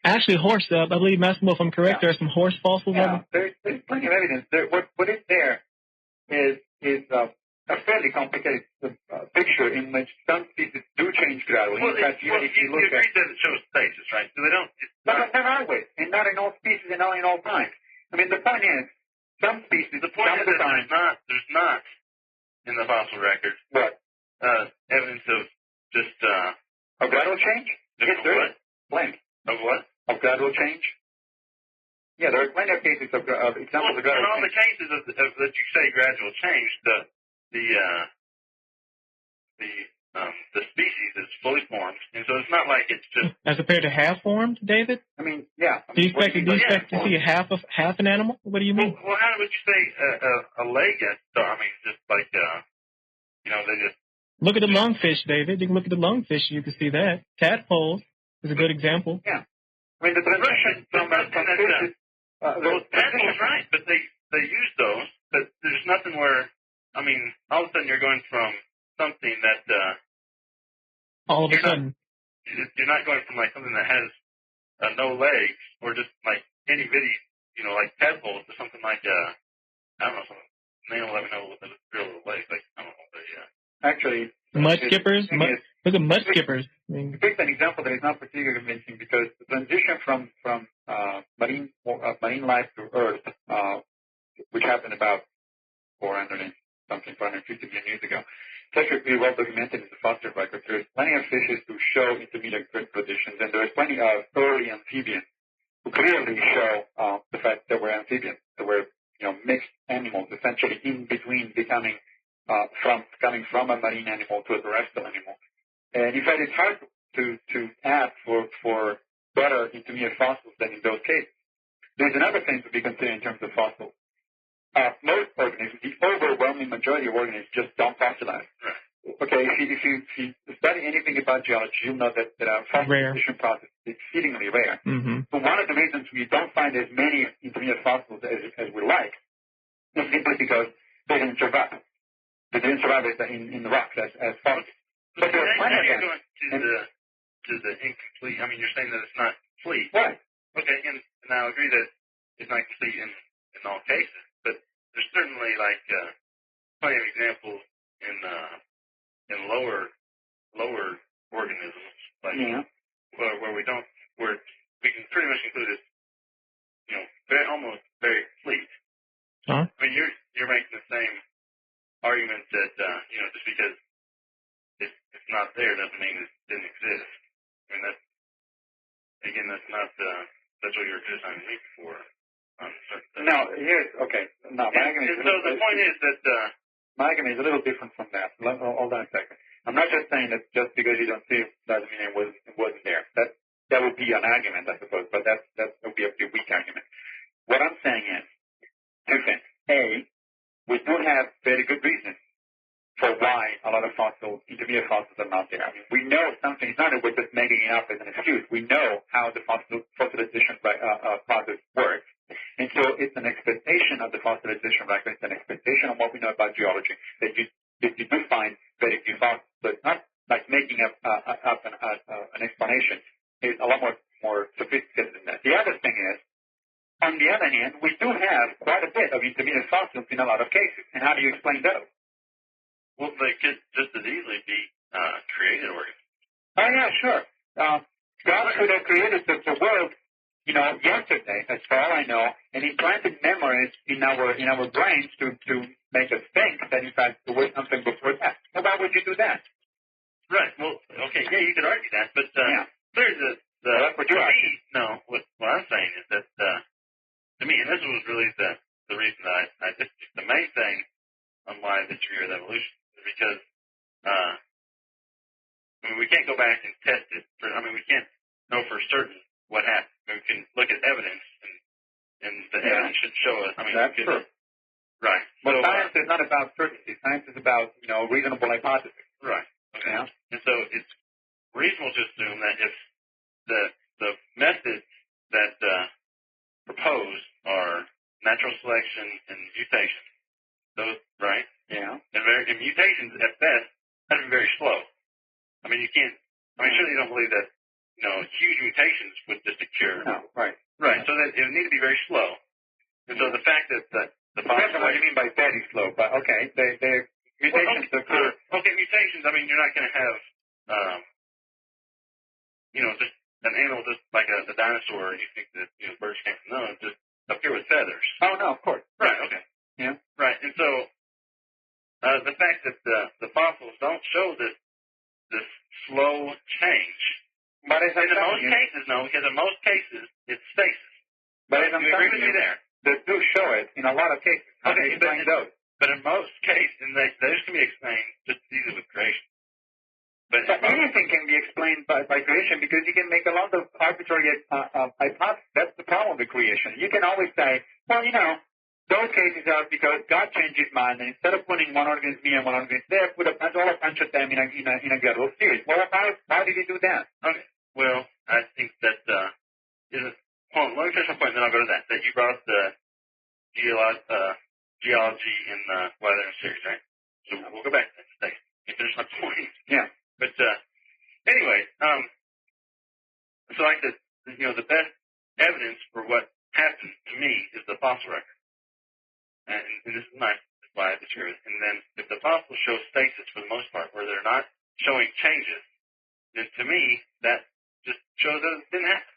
Actually, horse. I believe, Massimo, if I'm correct, there are some horse fossils. Yeah, there's plenty of evidence. What is there is a fairly complicated picture in which some species do change gradually. Well, in fact, you agree that it shows stages, right? So they don't. Not always, and not in all species, and not in all times. I mean, the point is, some species. The point is that there's not in the fossil record evidence of just a gradual change. Yes, there is. Plenty. Of what? Of gradual change. Yeah, there are plenty of cases of examples of gradual change. In all the cases of that you say gradual change, the species is fully formed, and so it's not like it's just as compared to half formed, David. I mean, yeah. Do you expect to see half an animal? What do you mean? Well, how would you say a leg? I mean, just like they just look at the lungfish, David. You can look at the lungfish. You can see that tadpoles is a good example. Yeah. I mean, the transition from fishes. Tadpoles, right? But they use those. But there's nothing where, I mean, all of a sudden you're going from something that all of a sudden you're not going from like something that has no legs or just like itty bitty, like tadpoles to something like I don't know, some snail. Let me know with the real little legs, like I don't know, but actually. Mud skippers. Look at mud skippers. You picked an example that is not particularly convincing because the transition from marine life to Earth, which happened about 450 million years ago, it's actually pretty well documented in the fossil record. There's plenty of fishes who show intermediate conditions, and there's plenty of early amphibians who clearly show the fact that we're amphibians, that we're mixed animals, essentially in between becoming coming from a marine animal to a terrestrial animal. And in fact, it's hard to ask for better intermediate fossils than in those cases. There's another thing to be considered in terms of fossils. Most organisms, the overwhelming majority of organisms, just don't fossilize. Okay, if you study anything about geology, you'll know that our fossilization process is exceedingly rare. Mm-hmm. So one of the reasons we don't find as many intermediate fossils as we like is simply because they didn't survive. They didn't survive in the rocks as fossils. But there are plenty of them. You're going to the incomplete. I mean, you're saying that it's not complete. Right. Okay, and I agree that it's not complete in all cases, but there's certainly like plenty of examples in lower organisms, like where we can pretty much conclude it's almost very complete. Huh? I mean, you're making the same argument that just because it's not there doesn't mean it didn't exist. I mean that's not that's what you're criticizing me for. No, here's okay. No, my argument is the point is that my argument is a little different from that. Hold on a second. I'm not just saying that just because you don't see it doesn't mean it wasn't there. That would be an argument, I suppose, but that would be a weak argument. What I'm saying is two things. A, we do have very good reasons for why a lot of intermediate fossils are not there. I mean, we know something. It's not that we're just making it up as an excuse. We know how the fossilization process works. And so it's an expectation of the fossilization record. It's an expectation of what we know about geology that you do find very few fossils. So it's not like making up an explanation. It's a lot more sophisticated than that. The other thing is, on the other hand, we do have quite a bit of intermediate fossils in a lot of cases. And how do you explain those? Well, they could just as easily be created organisms. Oh, yeah, sure. God could have created the world, yesterday, as far as I know, and he planted memories in our brains to make us think that, in fact, there was something before that. Well, why would you do that? Right. Well, okay, yeah, you could argue that, but there's that's what you're arguing. No, what I'm saying is that, to me, and this was really the reason that I the main thing on why I disagree with evolution is because, we can't go back and test it. We can't know for certain what happened. We can look at evidence, and the evidence should show us. That's true. Right. But science is not about certainty. Science is about, reasonable hypothesis. Right. Okay. Yeah. And so it's reasonable to assume that if the methods that proposed are natural selection and mutation. Those, right? Yeah. And mutations at best have to be very slow. I mean, you can't. I mean, surely you don't believe that huge mutations would just occur. No, right. Right. So that it would need to be very slow. And so the fact that the depends on what you mean by very slow, but okay, the mutations occur. Okay, mutations. I mean, you're not going to have, just an animal just like a dinosaur. You think that birds came from those just appear with feathers. Oh no, of course. Right. Okay. Yeah. Right. And so the fact that the fossils don't show this slow change. But as in most cases, no, because in most cases it's stasis. But as I'm agree with telling you, me there. They do show it in a lot of cases. How do you explain those? But in most cases, those can be explained just as easily with creation. But anything can be explained by creation because you can make a lot of arbitrary hypotheses. That's the problem with creation. You can always say, well, those cases are because God changed his mind, and instead of putting one organism here and one organism there, put a bunch of them in a gradual series. Well, how did he do that? Okay. Well, I think that hold on, let me finish my point, and then I'll go to that. That you brought up the geology in why they're in series, right? So we'll go back to that in a second. You finish my point. Yeah. But anyway, so like I said, the best evidence for what happened to me is the fossil record. And this is nice. That's why I disagree with it. And then if the fossils show stasis for the most part, where they're not showing changes, then to me, that just shows that it didn't happen.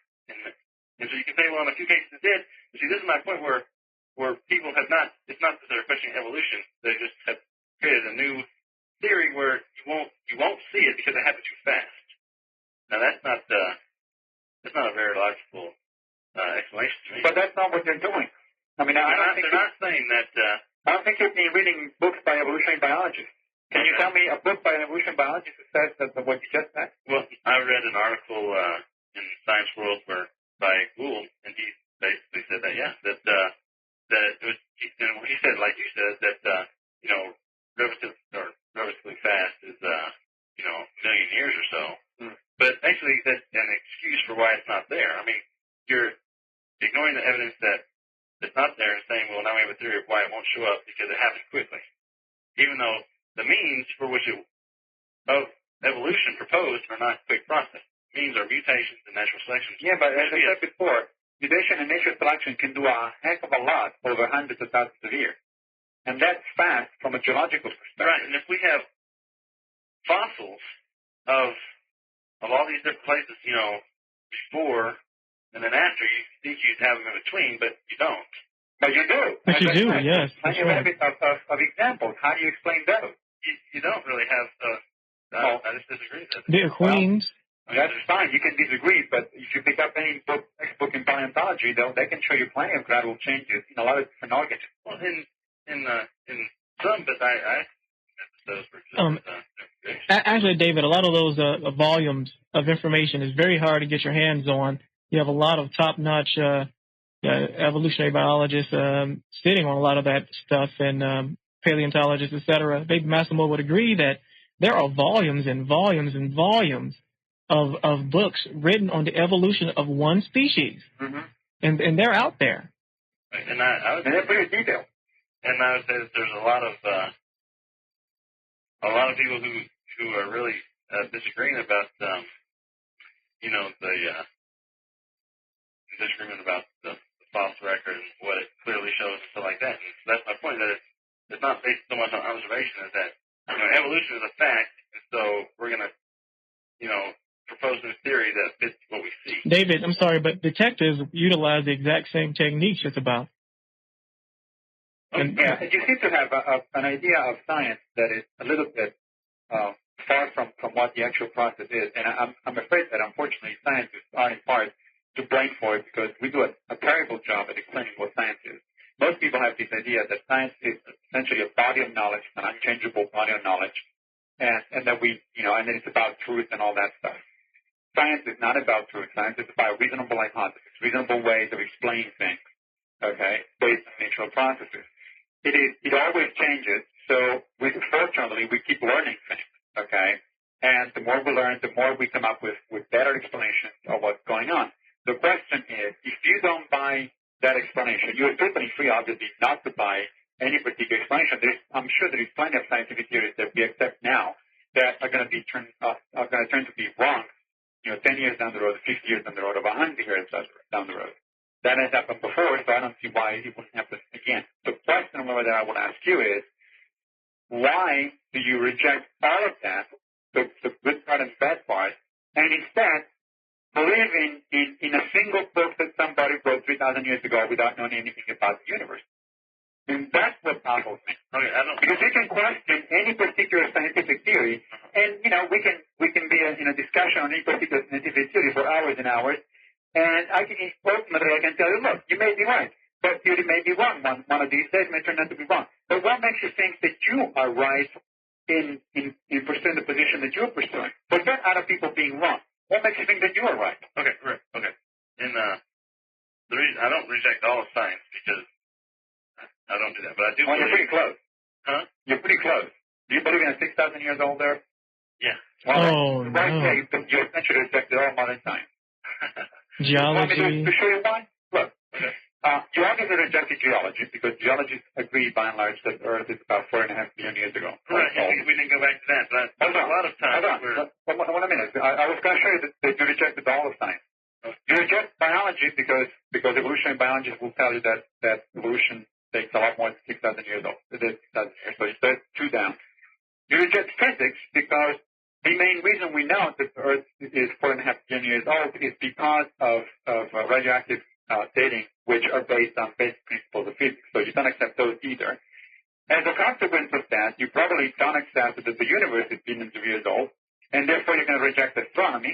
And so you can say, well, in a few cases it did. But see, this is my point where people have not, it's not that they're questioning evolution, they just have created a new theory where you won't see it because it happened too fast. Now that's not a very logical explanation to me. But that's not what they're doing. I mean, they're not saying that. I don't think you've been reading books by evolutionary biologists. Can you tell me a book by an evolutionary biologist that says that what you just said? Well, I read an article in Science World by Gould, and he basically said that that it was, and he said, like you said, that relatively fast is a million years or so. But actually, that's an excuse for why it's not there. I mean, you're ignoring the evidence that it's not there and saying, well, now we have a theory of why it won't show up because it happened quickly, even though the means for which of evolution proposed are not quick process. Means are mutations and natural selection. Yeah, but as I said before, mutation and natural selection can do a heck of a lot over hundreds of thousands of years. And that's fast from a geological perspective. Right, and if we have fossils of all these different places, before and then after, you think you'd have them in between, but you don't. But you do. But you do, yes. Plenty of examples. How do you explain those? You don't really have. I just disagree with that. The queens. That's fine. You can disagree, but if you pick up any textbook in paleontology, they can show you plenty of gradual changes in a lot of different organisms. Well, in some, but I those were actually, David, a lot of those volumes of information is very hard to get your hands on. You have a lot of top-notch evolutionary biologists sitting on a lot of that stuff, and paleontologists, etc. Maybe Massimo would agree that there are volumes and volumes and volumes of books written on the evolution of one species, and they're out there. Right. And they're pretty detailed. And I would say that there's a lot of people who are really disagreeing about the disagreement about the fossil record and what it clearly shows and stuff like that. And that's my point, that it's not based so much on observation as that evolution is a fact, and so we're going to propose this theory that fits what we see. David, I'm sorry, but detectives utilize the exact same techniques just about. Yeah, you seem to have an idea of science that is a little bit far from what the actual process is. And I'm afraid that, unfortunately, scientists are in part to blame for it because we do a terrible job at explaining what science is. Most people have this idea that science is essentially a body of knowledge, an unchangeable body of knowledge, and that and then it's about truth and all that stuff. Science is not about truth. Science is about reasonable hypotheses, reasonable ways of explaining things, okay, based on natural processes. It always changes, so fortunately we keep learning things, okay? And the more we learn, the more we come up with better explanations of what's going on. The question is, if you don't buy that explanation, you are totally free, obviously, not to buy any particular explanation. I'm sure there is plenty of scientific theories that we accept now that are going to turn to be wrong, 10 years down the road, 50 years down the road, or 100 years down the road. That has happened before, so I don't see why it wouldn't happen again. The question that I would ask you is, why do you reject all of that, the good part and bad part, and instead believe in a single book that somebody wrote 3,000 years ago without knowing anything about the universe? And that's what baffles me. Okay, because you can question any particular scientific theory, and we can be in a discussion on any particular scientific theory for hours and hours, and ultimately I can tell you, look, you may be right. That theory may be wrong. One of these days may turn out to be wrong. But what makes you think that you are right in pursuing the position that you're pursuing? Forget other people being wrong. What makes you think that you are right? Okay, right. Okay. And the reason I don't reject all of science because I don't do that, but I do. Well, you're pretty close. Huh? You're pretty close. Do you believe in a 6,000 years old there? Yeah. Well, right there, you essentially rejected all modern science. Geology. You want me to show you why? Look. Okay. You obviously rejected geology because geologists agree by and large that Earth is about 4.5 billion years ago. Right. We didn't go back to that, but a lot of times. Hold on a minute. I was going to show you that you rejected all of science. You reject biology because evolutionary biologists will tell you that evolution takes a lot more than 6,000 years old. So you said 2 down. You reject physics because the main reason we know that the Earth is 4.5 billion years old is because of radioactive dating, which are based on basic principles of physics. So you don't accept those either. As a consequence of that, you probably don't accept that the universe is billions of years old, and therefore you're going to reject astronomy.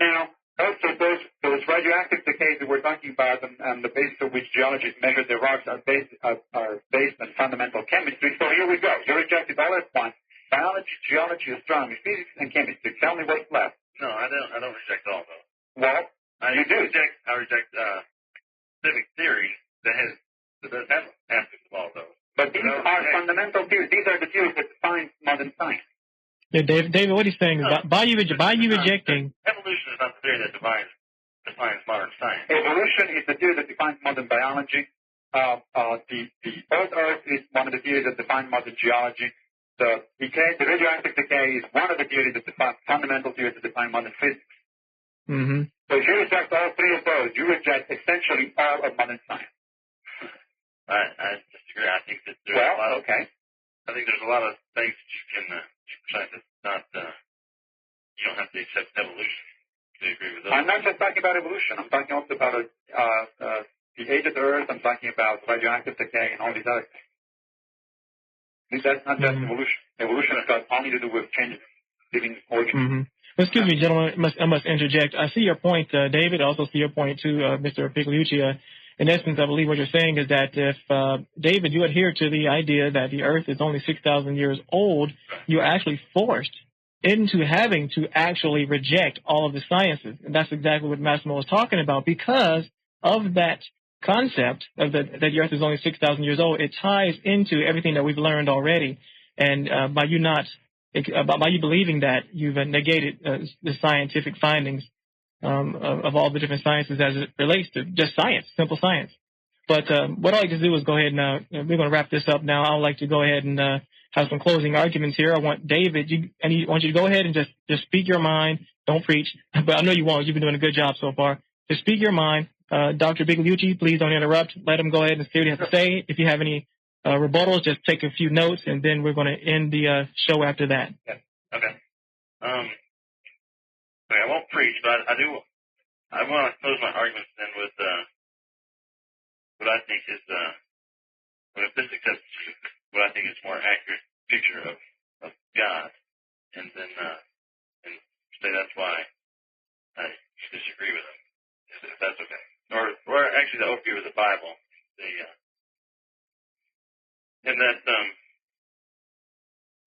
Now, also those radioactive decays that we're talking about and the basis of which geologists measure their rocks are based on fundamental chemistry. So here we go. You rejected all at once: biology, geology, astronomy, physics, and chemistry. Tell me what's left. No, I don't reject all those. Well, you do. I reject specific theory that does have aspects of all those. But these are fundamental theories. These are the theories that define modern science. Yeah, David, what he's saying is by you rejecting. Evolution is not the theory that defines modern science. Evolution is the theory that defines modern biology. The old Earth is one of the theories that define modern geology. The radioactive decay is one of the theories that define fundamental theories that define modern physics. Mm-hmm. So if you reject all 3 of those, you reject essentially all of modern science. I disagree. I think that there's a lot of, okay. I think there's a lot of things that you can present that's not. You don't have to accept evolution to agree with those. I'm not just talking about evolution. I'm talking also about the age of the Earth. I'm talking about radioactive decay and all these other things. That's not just evolution. Evolution has got only to do with changes in living organisms. Excuse me, gentlemen. I must interject. I see your point, David. I also see your point too, Mr. Pigliucci. In essence, I believe what you're saying is that if, David, you adhere to the idea that the Earth is only 6,000 years old, you're actually forced into having to actually reject all of the sciences. And that's exactly what Massimo was talking about. Because of that concept of that the Earth is only 6,000 years old, it ties into everything that we've learned already. And by you believing that, you've negated the scientific findings of all the different sciences as it relates to just science, simple science. But what I'd like to do is go ahead and we're going to wrap this up now. I would like to go ahead and have some closing arguments here. I want David, I want you to go ahead and just speak your mind. Don't preach, but I know you won't. You've been doing a good job so far. Just speak your mind. Dr. Pigliucci, please don't interrupt. Let him go ahead and say what he has to say. If you have any rebuttals, just take a few notes, and then we're going to end the show after that. Okay. I won't preach, but I want to close my arguments then with what I think is, if this accepts what I think is more accurate picture of God, and then and say that's why I disagree with him, if that's okay. Or actually the overview of the Bible, and that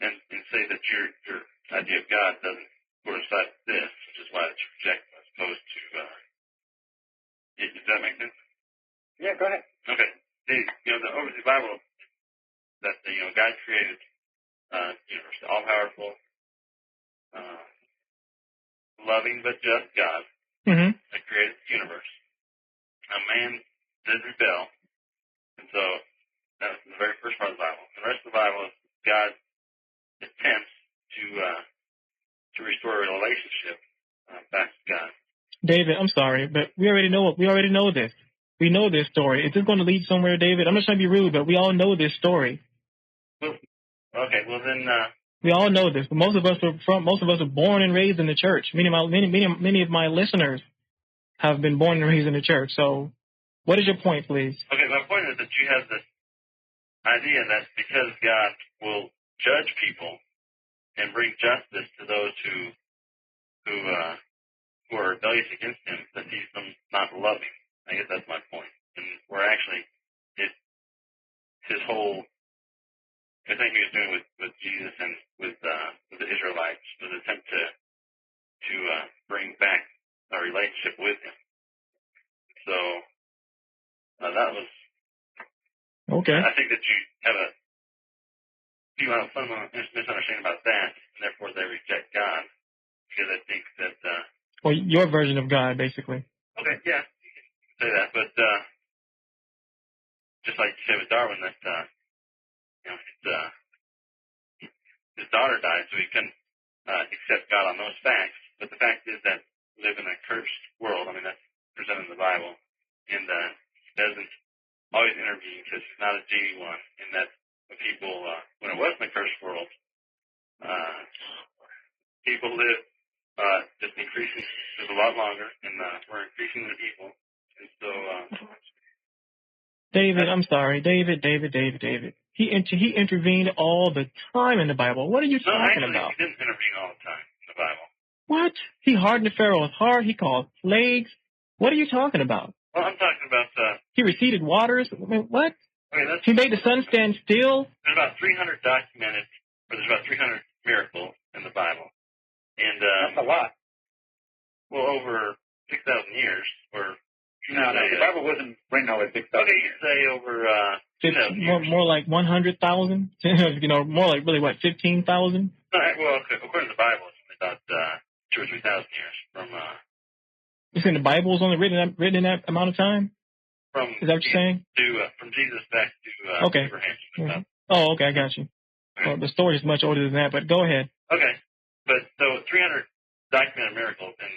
and say that your idea of God doesn't coincide with this, which is why that you reject them as opposed to does that make sense? Yeah, go ahead. Okay. The Bible that God created universe, all powerful, loving but just God that created the universe. A man did rebel, and so that's the very first part of the Bible. The rest of the Bible is God attempts to restore a relationship back to God. David, I'm sorry, but we already know this. We know this story. Is this going to lead somewhere, David? I'm not trying to be rude, but we all know this story. Well, okay, well then. We all know this. Most of us are born and raised in the church. Many of my listeners have been born and raised in the church. So, what is your point, please? Okay, my point is that you have this idea that because God will judge people and bring justice to those who are rebellious against Him, that He's not loving. I guess that's my point. And we're actually His whole thing He was doing with Jesus and with the Israelites was an attempt to bring back a relationship with Him. So that was okay. I think that you have people have some misunderstanding about that, and therefore they reject God because they think that. Or your version of God, basically. Okay, yeah, you can say that, but just like you said with Darwin, that his daughter died, so he couldn't accept God on those facts. But the fact is that we live in a cursed world. I mean, that's presented in the Bible, and He doesn't always intervene because He's not a genie one. And that when people, when it wasn't a cursed world, people live just increasing, live a lot longer, and we're increasing the people. And so, David, I'm sorry, David. He intervened all the time in the Bible. What are you talking about? He didn't intervene all the time in the Bible. What? He hardened Pharaoh's heart. He caused plagues. What are you talking about? Well, I'm talking about. He receded waters. I mean, what? Okay, he made the sun stand still. There's about 300 documented, or there's about 300 miracles in the Bible, and that's a lot. Well, over 6,000 years, or no, the Bible wasn't written over 6,000 years. Okay, you say over 2,000 years. More like 100,000. More like really what, 15,000? Well, according to the Bible, it's about 2,000 or 3,000 years from. You saying the Bible was only written in that amount of time? Is that what you're saying? From Jesus back to okay. Abraham. Mm-hmm. Oh, okay, I got you. Okay. Well, the story is much older than that, but go ahead. Okay, but so 300 documented miracles in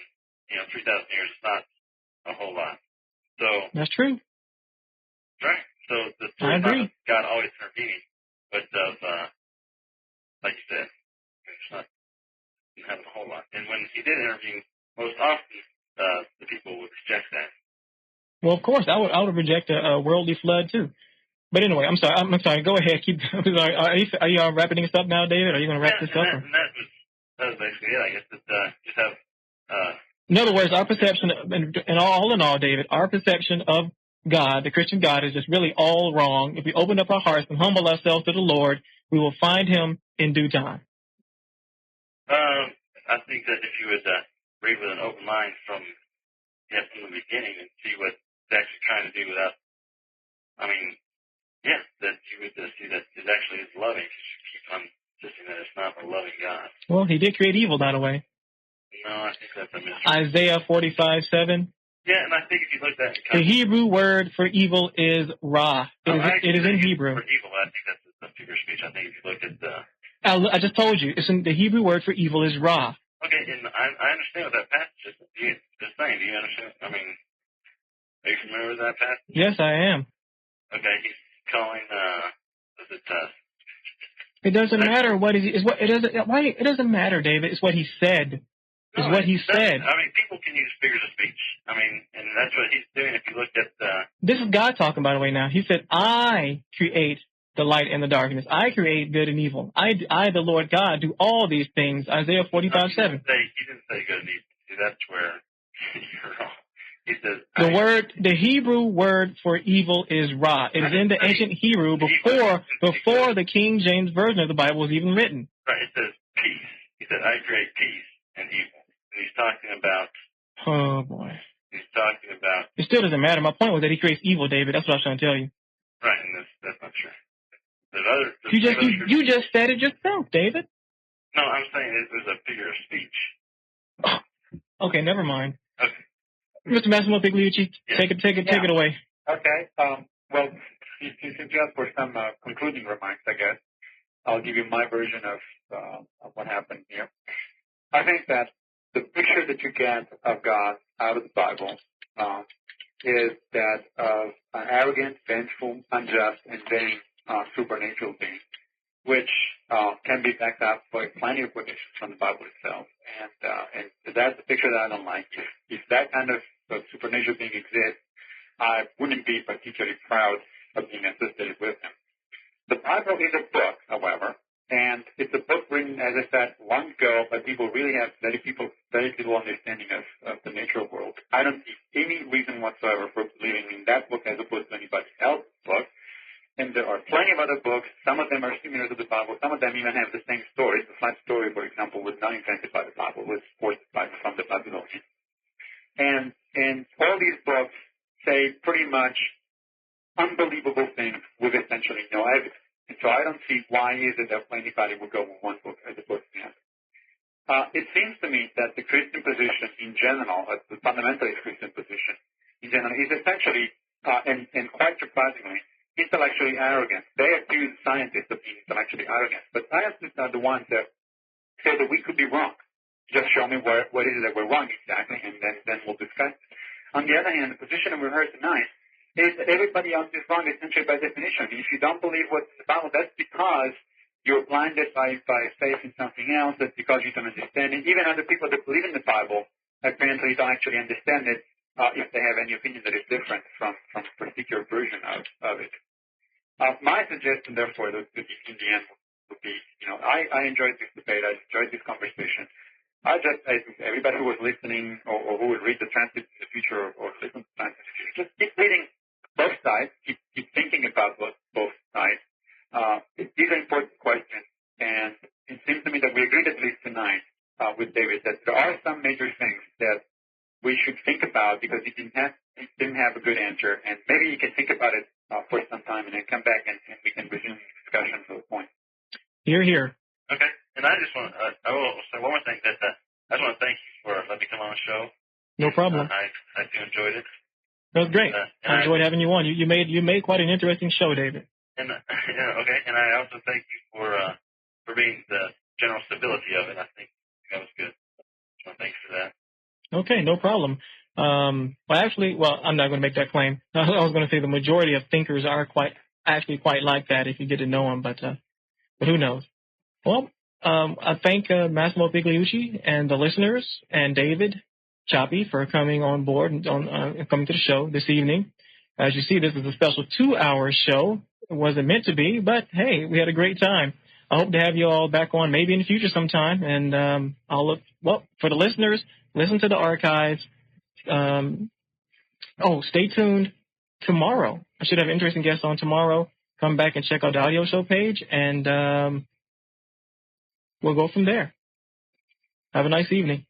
3,000 years is not a whole lot. So that's true. Right. So the story is not of God always intervening, but of like you said, it's not having a whole lot. And when He did intervene, most often the people would reject that. Well, of course, I would reject a worldly flood too. But anyway, I'm sorry. Go ahead. Keep. Are you wrapping this up now, David? Are you going to wrap this up? And that was basically it. I guess that just have. In other words, our perception, and all in all, David, our perception of God, the Christian God, is just really all wrong. If we open up our hearts and humble ourselves to the Lord, we will find Him in due time. I think that if you would read with an open mind from the beginning and see what it's actually trying to do without, that you would see that it actually is loving, because you keep on insisting that it's not a loving God. Well, He did create evil, by the way. No, I think that's a mystery. Isaiah 45:7. Yeah, and I think if you look at the Hebrew word for evil is ra. It is in Hebrew. For evil, I think that's a figure of speech. I think if you look at I just told you, the Hebrew word for evil is ra. Okay, and I understand what that passage is saying. Do you understand? Are you familiar with that passage? Yes, I am. Okay, he's calling. It doesn't matter what it doesn't matter, David. It's what he said. It's what he said. People can use figures of speech. And that's what he's doing. If you look at this is God talking, by the way. Now He said, "I create the light and the darkness. I create good and evil. I, the Lord God, do all these things." Isaiah 45:7. He didn't say good and evil. See, that's where you're wrong. He says the Hebrew word for evil is ra. It is in the ancient Hebrew before the King James version of the Bible was even written. Right. It says peace. He said, "I create peace and evil." And he's talking about. Oh boy. He's talking about. It still doesn't matter. My point was that He creates evil, David. That's what I was trying to tell you. Right, and that's not true. You just said it yourself, David. No, I'm saying it was a figure of speech. Okay, never mind. Okay. Mr. Massimo Pigliucci, take it away. Okay. Well, since you asked for some concluding remarks, I guess I'll give you my version of what happened here. I think that the picture that you get of God out of the Bible is that of an arrogant, vengeful, unjust, and vain supernatural being, which can be backed up by plenty of quotations from the Bible itself. And that's the picture that I don't like. If that kind of supernatural being exists, I wouldn't be particularly proud of being associated with him. The Bible is a book, however, and it's a book written, as I said, long ago, but people really have very little understanding of the natural world. I don't see any reason whatsoever for believing in that book as opposed to anybody else's book. And there are plenty of other books. Some of them are similar to the Bible. Some of them even have the same story. The flood story, for example, was not invented by the Bible. It was forced from the Babylonians. And all these books say pretty much unbelievable things with essentially no evidence. And so I don't see why is it that anybody would go with one book as opposed to the other. It seems to me that the Christian position in general, the fundamentalist Christian position in general, is essentially, and quite surprisingly, intellectually arrogant. They accuse scientists of being intellectually arrogant, but scientists are the ones that say that we could be wrong. Just show me what is it that we're wrong exactly, and then we'll discuss it. On the other hand, the position that we heard tonight is that everybody else is wrong essentially by definition. If you don't believe what's in the Bible, that's because you're blinded by faith in something else. That's because you don't understand it. Even other people that believe in the Bible apparently don't actually understand it if they have any opinion that is different from a particular version of it. My suggestion, therefore, in the end would be, I enjoyed this debate. I enjoyed this conversation. I everybody who was listening or who would read the transcript in the future or listen to the transcript, just keep reading both sides, keep thinking about both sides. These are important questions, and it seems to me that we agreed at least tonight with David that there are some major things that we should think about because he didn't have a good answer, and maybe you can think about it for some time and then come back and we can resume the discussion to the point. Hear, hear. Okay, and I just want I will say one more thing that I just want to thank you for letting me come on the show. No problem. I do enjoyed it. That was great. I enjoyed having you on. You made quite an interesting show, David. And okay, and I also thank you for being the general stability of it. I think that was good. So thanks for that. Okay, no problem. I'm not going to make that claim. I was going to say the majority of thinkers are quite like that if you get to know them, but who knows? Well, I thank Massimo Pigliucci and the listeners and David Chappie for coming on board and coming to the show this evening. As you see, this is a special 2-hour show. It wasn't meant to be, but hey, we had a great time. I hope to have you all back on maybe in the future sometime. And for the listeners, listen to the archives. Stay tuned tomorrow. I should have interesting guests on tomorrow. Come back and check out the audio show page, and we'll go from there. Have a nice evening.